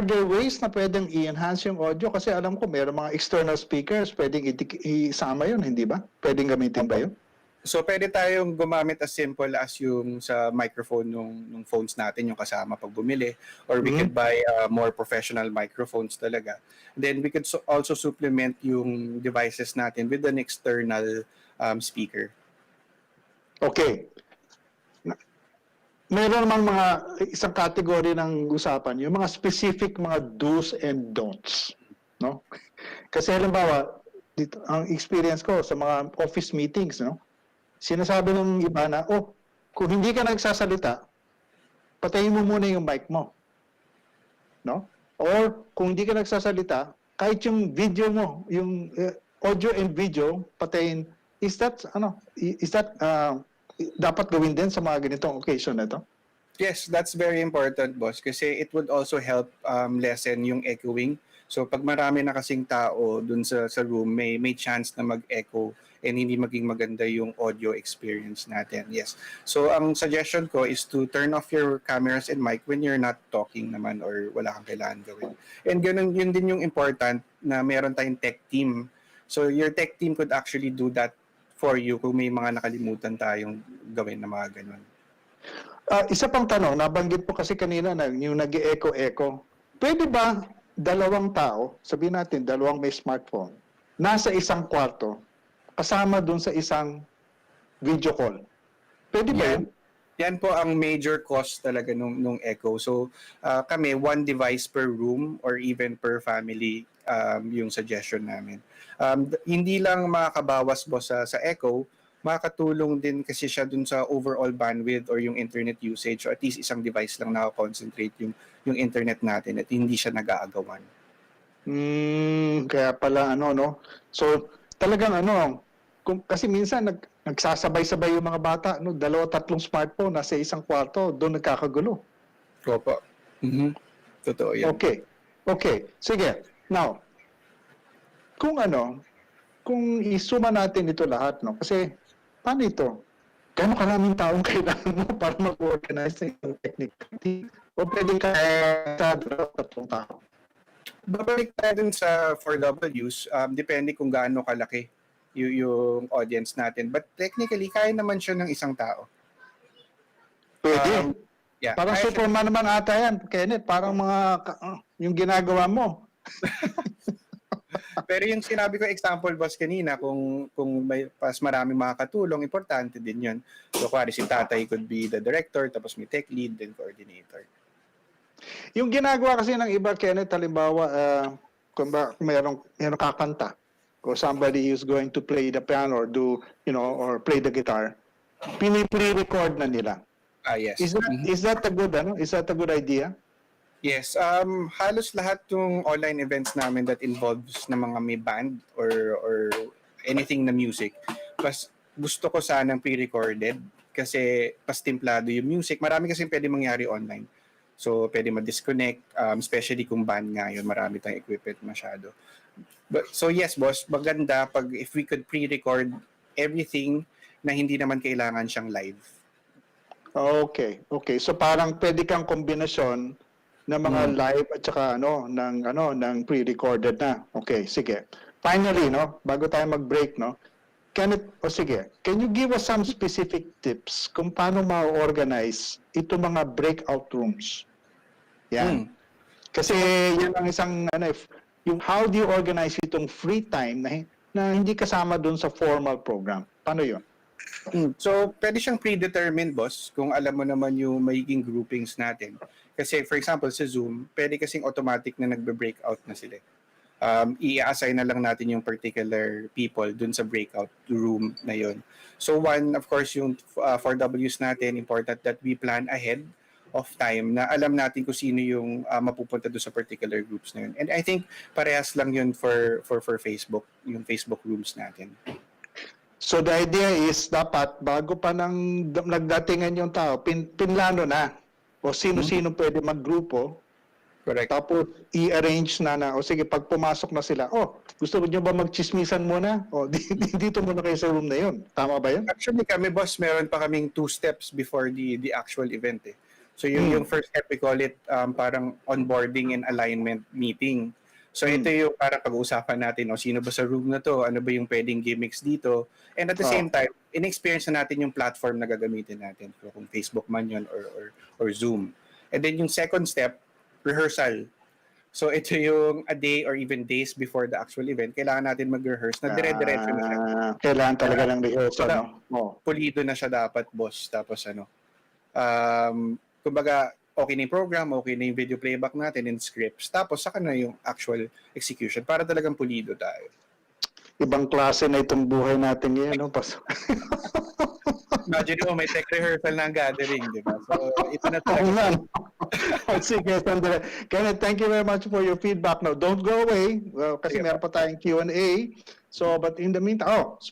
there ways na pwedeng i-enhance yung audio? Kasi alam ko, mayroong mga external speakers, pwedeng isama yun, hindi ba? Pwedeng gamitin ba yun? So, pwede tayong gumamit as simple as yung sa microphone nung phones natin, yung kasama pag bumili. Or we could buy more professional microphones talaga. Then, we could also supplement yung devices natin with an external speaker. Okay. Meron namang isang category ng usapan, yung mga specific mga do's and don'ts. No? Kasi halimbawa, dito, ang experience ko sa mga office meetings, no? Sinasabi ng iba na, kung hindi ka nagsasalita, patayin mo muna yung mic mo. No? Or kung hindi ka nagsasalita, kahit yung video mo, yung audio and video, patayin. Is that dapat gawin din sa mga ganitong occasion na ito? Yes, that's very important, boss. Kasi it would also help lessen yung echoing. So pag marami na kasing tao dun sa room, may chance na mag-echo and hindi maging maganda yung audio experience natin. Yes. So ang suggestion ko is to turn off your cameras and mic when you're not talking naman or wala kang kailangan gawin. And ganun, yun din yung important na meron tayong tech team. So your tech team could actually do that for you kung may mga nakalimutan tayong gawin na mga ganun. Isa pang tanong, nabanggit po kasi kanina na yung nag-echo-echo. Pwede ba dalawang tao, sabihin natin dalawang may smartphone, nasa isang kwarto, kasama dun sa isang video call? Pwede ba yun? Yan po ang major cost talaga nung echo. So kami, one device per room or even per family yung suggestion namin. Hindi lang makakabawas po sa echo, makakatulong din kasi siya dun sa overall bandwidth or yung internet usage, or at least isang device lang nakakoncentrate yung internet natin at hindi siya nag-aagawan. Kaya pala ano, no? So, talagang ano, kasi minsan nagsasabay-sabay yung mga bata, no? 2, 3 smartphone nasa isang kwarto, doon nagkakagulo. Opo. Totoo yan. Okay. Okay. Sige. Now, kung ano, kung isuma natin ito lahat, no? Kasi, paano ito? Gano'ng karaming taong kailangan mo para mag-organize ng isang technique? O pwedeng kaya sa 2, 3 tao? Babalik tayo dun sa 4Ws, depende kung gaano kalaki yung audience natin. But technically, kaya naman siya ng isang tao. Pwede. Yeah, Parang kaya siya. Superman naman ata yan, Kenneth. Parang yung ginagawa mo. Pero yung sinabi ko example boss kanina, kung may pas maraming makakatulong, importante din yun. So, kuwari si tatay could be the director, tapos may tech lead, then coordinator. Yung ginagawa kasi ng iba, Kenneth, halimbawa, kung mayroong kakanta, or somebody is going to play the piano or or play the guitar, pre-record na nila. Yes. Is that a good Is that a good idea? Yes, halos lahat ng online events namin that involves na mga may band or anything na music, mas gusto ko sanang pre-recorded kasi pas timplado yung music. Marami kasi pwede mangyari online. So, pwede ma-disconnect, especially kung band nga yun, marami tayong equipment masyado. So yes, boss, maganda pag if we could pre-record everything na hindi naman kailangan siyang live. Okay. Okay. So parang pwede kang kombinasyon ng mga live at saka ng pre-recorded na. Okay, sige. Finally, no, bago tayo mag-break, no. Sige, can you give us some specific tips kung paano ma-organize ito mga breakout rooms? Yan. Kasi yan ang isang yung how do you organize itong free time na hindi kasama dun sa formal program. Paano 'yon? So, pwede siyang predetermined, boss, kung alam mo naman yung magiging groupings natin. Kasi, for example, sa Zoom, pwede kasing automatic na nagbe-breakout na sila. I-assign na lang natin yung particular people dun sa breakout room na yon. So, one, of course, yung 4Ws natin, important that we plan ahead of time na alam natin kung sino yung mapupunta doon sa particular groups na yun. And I think parehas lang yun for Facebook, yung Facebook rooms natin. So the idea is dapat bago pa nang nagdatingan yung tao, pinlano na o sino-sino pwede maggrupo. Correct. Tapos i-arrange na o sige pag pumasok na sila, gusto niyo ba magchismisan muna? O dito muna kayo sa room na yun. Tama ba yun? Actually kami, boss, meron pa kaming 2 steps before the actual event eh. So yung first step, we call it parang onboarding and alignment meeting. So ito yung parang pag-uusapan natin, sino ba sa room na to, ano ba yung pwedeng gimmicks dito, and at the same time, in-experience na natin yung platform na gagamitin natin, so kung Facebook man yun or Zoom. And then yung second step, rehearsal. So ito yung a day or even days before the actual event, kailangan natin mag-rehearse na dire-diretso na siya. Kailangan talaga ng rehearsal, no? Pulido na siya dapat, boss. Tapos kumbaga, okay na yung program, okay na yung video playback natin and scripts. Tapos saka na yung actual execution para talagang pulido tayo. Ibang klase na itong buhay natin ngayon, no? Imagine mo, may tech rehearsal ng gathering, di ba? So, ito na talaga. Sige, Sandra. Kenneth, thank you very much for your feedback. Now, don't go away. Well, kasi meron pa tayong Q&A. So, but in the meantime,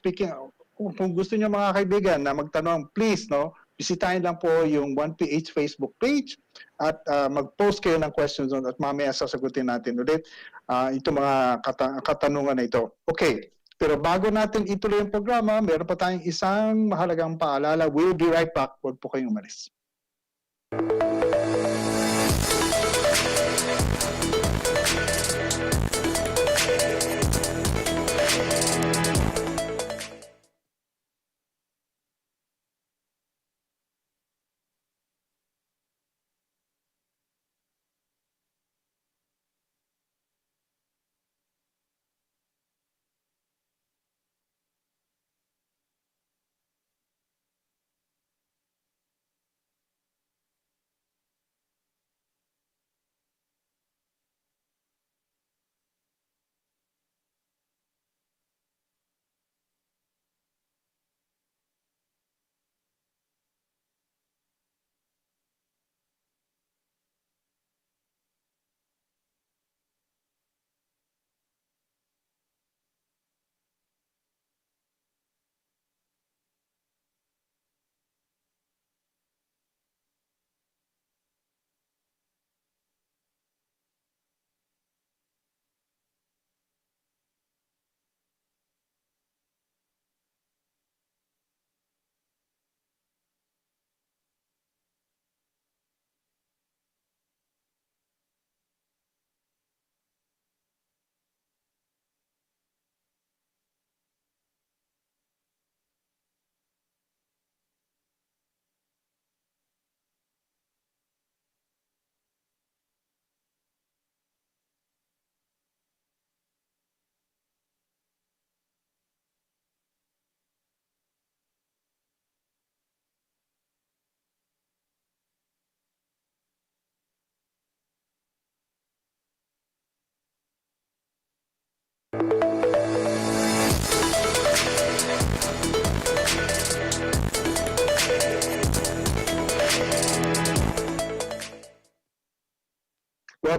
kung gusto niyo mga kaibigan na magtanong, please, no, bisitahin lang po yung 1PH Facebook page at mag-post kayo ng questions at mamaya sasagutin natin ulit itong mga katanungan na ito. Okay, pero bago natin ituloy yung programa, meron pa tayong isang mahalagang paalala. We'll be right back. Huwag po kayong umalis.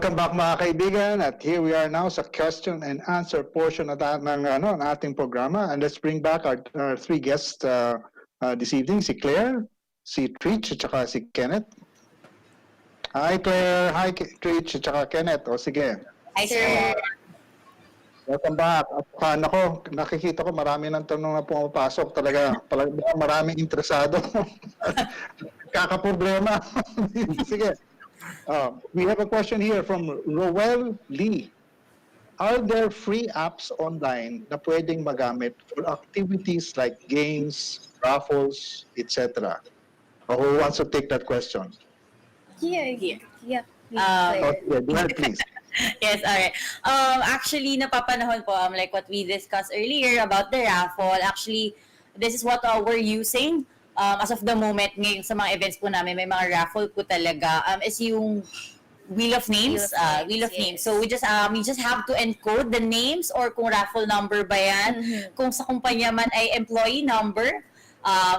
Welcome back mga kaibigan, at here we are now sa question and answer portion ng ating programa. And let's bring back our three guests this evening, si Claire, si Trich, at saka si Kenneth. Hi Claire, hi Trich, at saka Kenneth. O sige. Hi, sir. Welcome back. At nako, nakikita ko marami ng tanong na pumapasok. Talaga maraming interesado. Kakaproblema. Sige. We have a question here from Roel Lee. Are there free apps online na pwedeng magamit for activities like games, raffles, etc.? Who wants to take that question? Yeah. Okay, go ahead, please. Yes, alright. Actually, napapanahon po, like what we discussed earlier about the raffle. Actually, this is what we're using. As of the moment, ngayon sa mga events po namin, may mga raffle po talaga. Is yung Wheel of Names. Wheel of Names. So we just have to encode the names or kung raffle number ba yan. Kung sa kumpanya man ay employee number,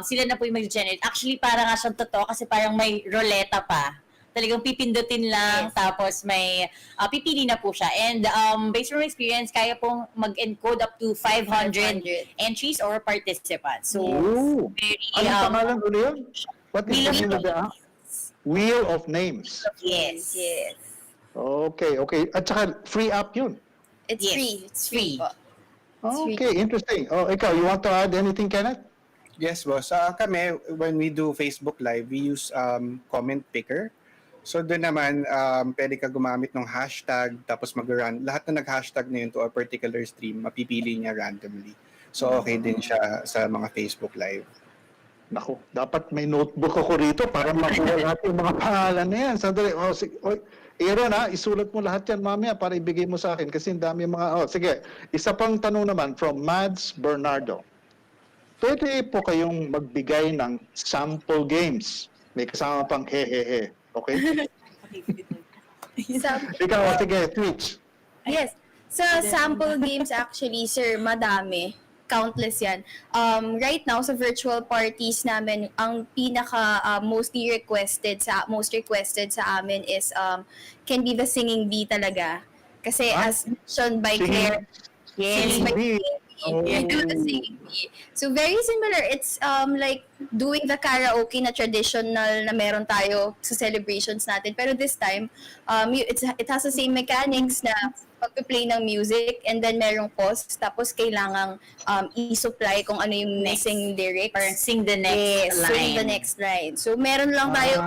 sila na po yung mag-generate. Actually, parang nga siyang totoo kasi parang may roleta pa. Talagang pipindutin lang, tapos may pipili na po siya. And based on experience, kaya pong mag-encode up to 500 entries or participants. So, Ooh. very... Anong pangalan ulit yun? What is the name of the app? Wheel of Names. Yes. Okay. At saka free app yun. It's Yes, free. it's free. po. Okay, interesting. Ikaw, you want to add anything, Kenneth? Yes, boss. Kami, when we do Facebook Live, we use comment picker. So doon naman, pwede ka gumamit ng hashtag, tapos mag-run. Lahat na nag-hashtag na yun to a particular stream, mapipili niya randomly. So okay din siya sa mga Facebook Live. Naku, dapat may notebook ako rito para makuha lahat yung mga pangalan na yan. Sandali, Aaron isulat mo lahat yan mamaya para ibigay mo sa akin kasi ang dami mga... sige, isa pang tanong naman from Mads Bernardo. Pwede po kayong magbigay ng sample games. May kasama pang hehehe. Okay? Ikaw, sige, Twitch. Yes. Sa sample games actually, sir, madami. Countless yan. Right now, sa virtual parties namin, ang pinaka most requested sa amin is can be the singing bee talaga. Kasi as mentioned by Claire, Singing bee. we do the singing bee. So very similar. It's like doing the karaoke na traditional na meron tayo sa celebrations natin. Pero this time, it has the same mechanics na pag-play ng music and then merong pause. Tapos kailangang i-supply kung ano yung missing lyrics. Or sing the next line. Sing the next line. So meron lang tayo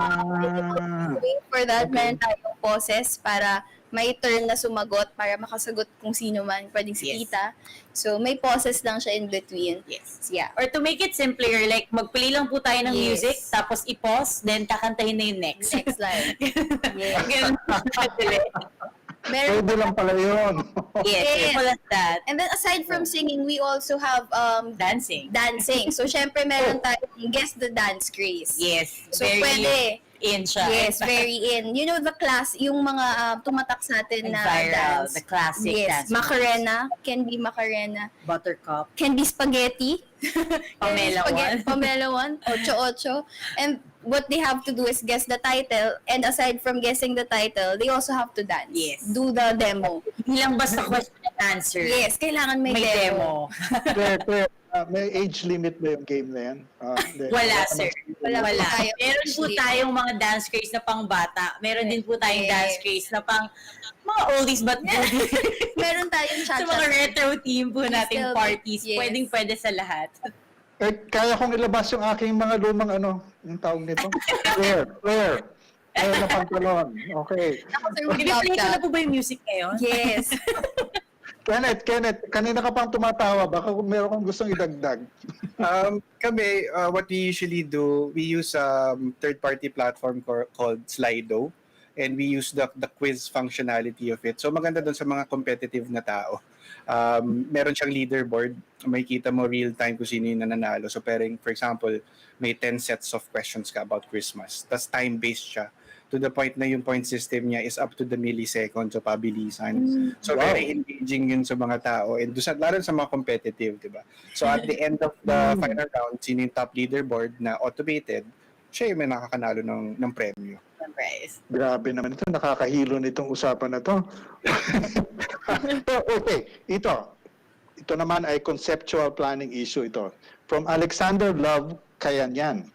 for that. Meron tayong pauses para may turn na sumagot para makasagot kung sino man, pwedeng si Tita. So, may pauses lang siya in between. Yes. Yeah. Or to make it simpler, like mag-play lang po tayo ng music, tapos i-pause, then kakantahin na yung next. Next line. Yes. Ganun po siya. Pwede lang pala yun. Yes. Simple as that. And then aside from singing, we also have Dancing. So, syempre meron tayong Guess the Dance Craze. Yes. So, very pwede. In siya. Yes, very in. You know, the class, yung mga tumatak sa atin na viral, dance. the classic yes. dance. Macarena, can be Macarena. Buttercup. Can be spaghetti. Pamela one. Pamela one. Ocho. And what they have to do is guess the title. And aside from guessing the title, they also have to dance. Yes. Do the demo. Hindi lang basta question and answer. Yes, kailangan may demo. Claire, may age limit ba yung game na yan? Wala, sir. Wala. Meron po tayong mga dance craze na pang bata. Meron din po tayong dance craze na pang mga oldies but goodies. Meron tayong Sa cha-cha. mga retro team po nating Still, parties, yes. pwede sa lahat. Kaya kong ilabas yung aking mga lumang yung tawag nito? Claire na pantalon. Okay. Piniplay ko na po ba yung music ngayon? Yes. Kenneth, kanina ka pang tumatawa. Baka meron kang gustong idagdag. Kami, what we usually do, we use a third-party platform called Slido, and we use the quiz functionality of it. So maganda doon sa mga competitive na tao. Meron siyang leaderboard. Makikita mo real-time kung sino yung nananalo. So for example, may 10 sets of questions ka about Christmas. Tapos time-based siya. To the point na yung point system niya is up to the millisecond, so pabilisan. So very engaging yun sa mga tao and lalo sa mga competitive, di ba? So at the end of the final round, sino yung top leaderboard na automated, siya yung may nakakanalo ng premyo. Surprise. Grabe naman ito, nakakahilo nitong usapan na to. Pero okay, ito naman ay conceptual planning issue ito. From Alexander Love Kayanyan.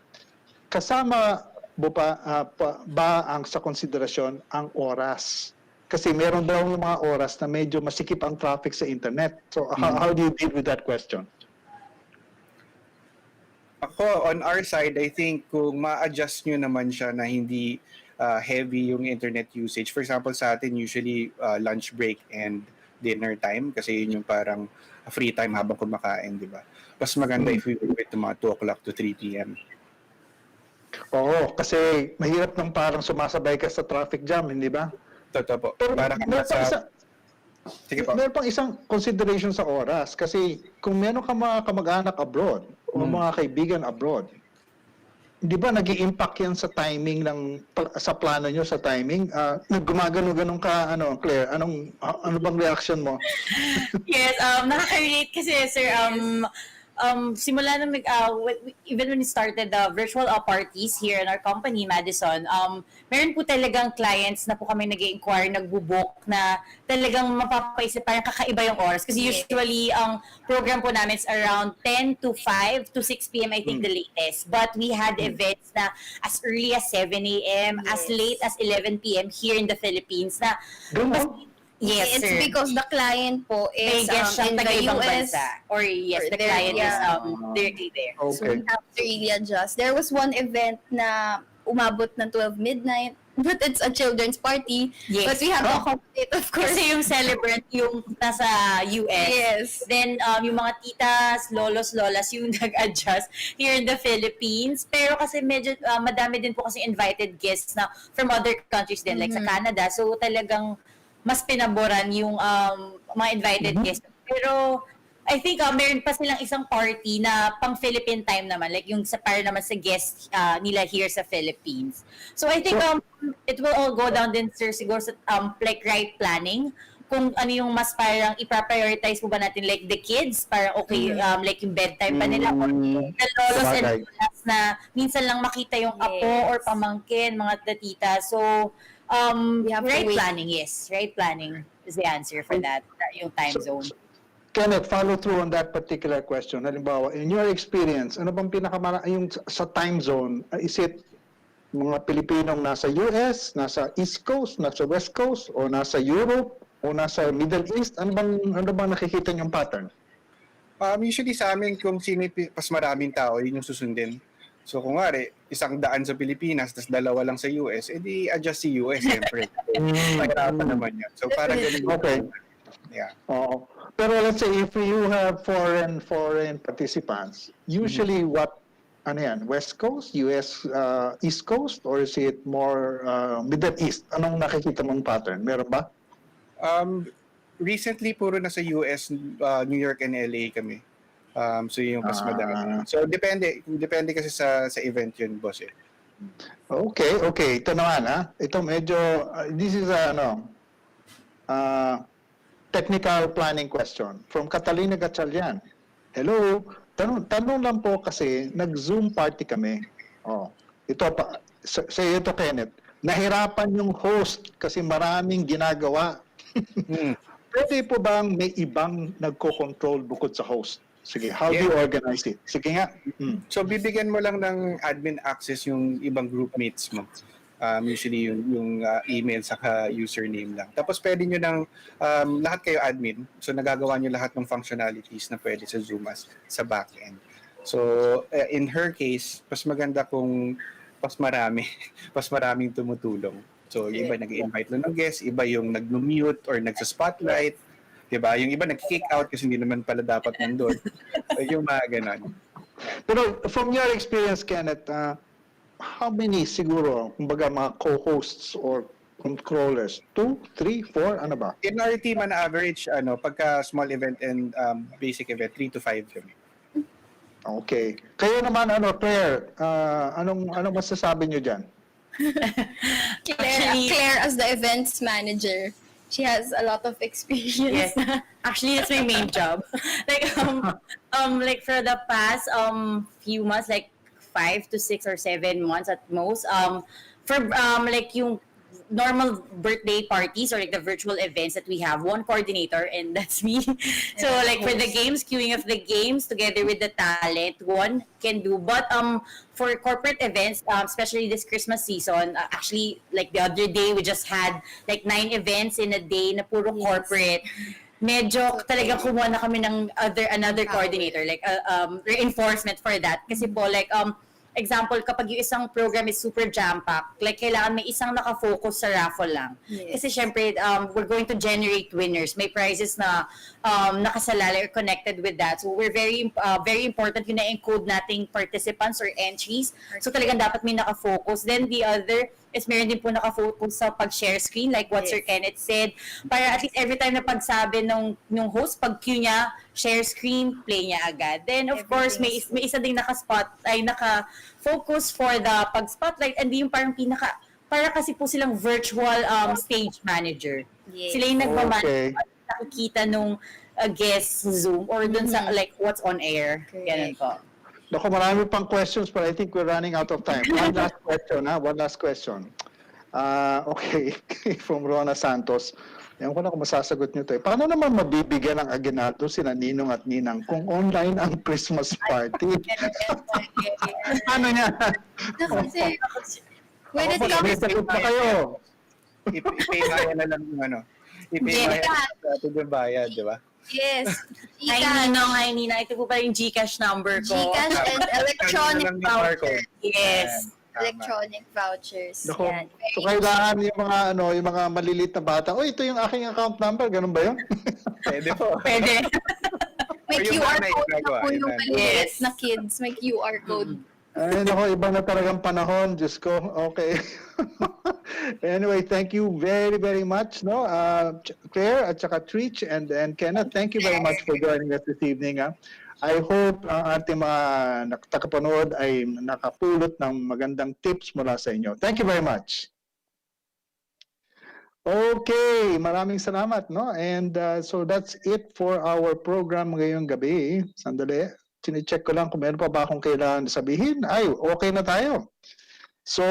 Kasama ba ang sa konsiderasyon ang oras? Kasi meron daw yung mga oras na medyo masikip ang traffic sa internet. So how do you deal with that question? Ako, on our side, I think kung ma-adjust nyo naman siya na hindi heavy yung internet usage. For example, sa atin, usually lunch break and dinner time kasi yun yung parang free time habang kumakain, di ba? Mas maganda if we do it to mga 2 o'clock to 3 p.m. Oo, kasi mahirap nang parang sumasabay ka sa traffic jam, hindi ba? Totoo po. Pero Para Sige po. meron pang isang consideration sa oras kasi kung meron ka mga kamag-anak abroad o mga kaibigan abroad, di ba nag-i-impact yan sa timing sa plano nyo sa timing? Gumagano-ganong ka, Claire, ano bang reaction mo? Yes, nakaka-relate kasi, sir, simula na even when we started the virtual parties here in our company, Madison, meron po talagang clients na po kami nag-inquire, nagbo-book na talagang mapapaisip, parang kakaiba yung oras. Kasi usually, ang program po namin is around 10 to 5 to 6 p.m. I think the latest. But we had events na as early as 7 a.m., as late as 11 p.m. here in the Philippines. Na, yes, It's sir. because the client po May is guest siya in the taga-ibang US. bansa. Or yes, the there, client is yeah. directly there. So we have to really adjust. There was one event na umabot ng 12 midnight, but it's a children's party. Yes. But we have to accommodate, of course. Kasi yung celebrant yung nasa US. Yes. Then yung mga titas, lolos, lolas yung nag-adjust here in the Philippines. Pero kasi medyo madami din po kasi invited guests na from other countries din, like sa Canada. So talagang mas pinaboran yung mga invited guests. Pero I think meron pa silang isang party na pang Philippine time naman, like yung para naman sa guests nila here sa Philippines. So I think it will all go down din, sir, siguro sa like right planning, kung ano yung mas parang ipa-prioritize mo ba natin, like the kids, para okay, like yung bedtime pa nila, or the lolos and lolas na minsan lang makita yung apo or pamangkin, mga tatita. So We have to right wait. planning, yes. Right planning is the answer for that, yung time zone. Kenneth, follow through on that particular question. Halimbawa, in your experience, ano bang yung sa time zone? Is it mga Pilipinong nasa US, nasa East Coast, nasa West Coast, o nasa Europe, o nasa Middle East? Ano bang nakikita niyong pattern? Usually sa amin, kung sino mas maraming tao, yun yung susundin. So kung nga, 100 sa Pilipinas, tapos 2 lang sa US, edi adjust si US, siyempre. Mahirapan naman yan. So parang ganun. Okay. Yeah. Oo. Pero let's say if you have foreign participants, usually West Coast, US, East Coast, or is it more Middle East? Anong nakikita mong pattern? Meron ba? Recently, puro nasa US, New York and LA kami. So yung mas madami. So depende kasi sa event yun, boss. Okay. Ito naman, Ito medyo, this is technical planning question from Catalina Gatchalian. Hello, tanong lang po kasi nag-Zoom party kami. Ito pa, sa ito Kenneth, nahirapan yung host kasi maraming ginagawa. Pwede po bang may ibang nagko-control bukod sa host? Sige, how do you organize it? Sige nga. So bibigyan mo lang ng admin access yung ibang group mates mo. Usually yung email saka username lang. Tapos pwede nyo ng lahat kayo admin. So nagagawa nyo lahat ng functionalities na pwede sa Zoom sa backend. So in her case, mas maganda kung mas maraming tumutulong. So yung iba nag-invite lang ng guest, iba yung nag-mute or nagsa-spotlight. Diba? Yung iba nag-kick out kasi hindi naman pala dapat nandun. Yung mga ganon. Pero from your experience, Kenneth, how many siguro, kumbaga mga co-hosts or controllers? 2, 3, 4, ano ba? In our team, on average, pagka small event and basic event, 3 to 5 kami. Okay. Kayo naman, Claire, anong masasabi nyo dyan? Claire as the events manager. She has a lot of experience. Yes. Actually, that's my main job. Like for the past few months, like 5 to 6 or 7 months at most, for like yung normal birthday parties or like the virtual events that we have, one coordinator, and that's me. So like for the games, queuing of the games together with the talent, one can do. But for corporate events, especially this Christmas season, actually like the other day we just had like 9 events in a day na puro corporate. Medyo talagang kumuha na kami ng another coordinator, like reinforcement for that. Kasi po like example, kapag yung isang program is super jam-packed, like kailangan may isang nakafocus sa raffle lang. Yes. Kasi syempre, we're going to generate winners. May prizes na nakasalala or connected with that. So we're very important yung na-encode nating participants or entries. So talagang dapat may nakafocus. Then the other is meron din po nakafocus sa pag-share screen, like what Sir Kenneth said. Para at least every time na pagsabi nung host, pag-cue niya, share screen, play niya agad. Then of course, may isa ding naka-focus for the pag-spotlight, and yung parang para kasi po silang virtual stage manager. Yes. Sila yung Okay. nakikita nung guest Zoom or dun sa like what's on air. Ganun po. Naku, marami pang questions, but I think we're running out of time. One last question, ha? One last question. Okay, from Rona Santos. Ewan ko na kung masasagot nyo to. Paano naman mabibigyan ng aginaldo sina Ninong at Ninang kung online ang Christmas party? Ano niya? Kasi, when it May comes sagot na kayo. I-pay kaya na lang yung ano. I-pay kaya na yung bayad, di ba? yes, Hi Ninong, hi Nina. Ito po pa yung GCash number ko. GCash and electronic Ano lang yung QR vouchers. code. Yes. Electronic vouchers. Naku, Yan. so kailangan yung mga maliliit na bata, oh, ito yung aking account number, ganun ba yun? Pwede po. Pwede. May Or yung QR nanay, code na ginagawa, po yung yung nanay. maliliit na kids. May QR code. Ay, naku, iba na talagang panahon, Diyos ko. Okay. Anyway, thank you very, very much, no? Claire at saka Trich and Kenneth, thank you very much for joining us this evening. I hope ang ating mga nakapanood ay nakapulot ng magandang tips mula sa inyo. Thank you very much. Okay, maraming salamat, no? And so that's it for our program ngayong gabi. Sandali, sine-check ko lang kung meron pa ba akong kailangan sabihin. Ay, okay na tayo. So,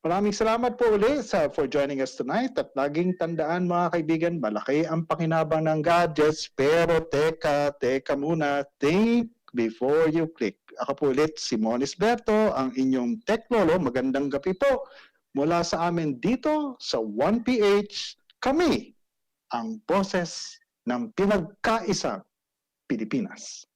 maraming salamat po ulit for joining us tonight. At laging tandaan mga kaibigan, malaki ang pakinabang ng gadgets. Pero teka muna, think before you click. Ako po ulit si Mon Isberto, ang inyong teknolo. Magandang gabi po. Mula sa amin dito sa 1PH, kami ang boses ng pinagkaisang Pilipinas.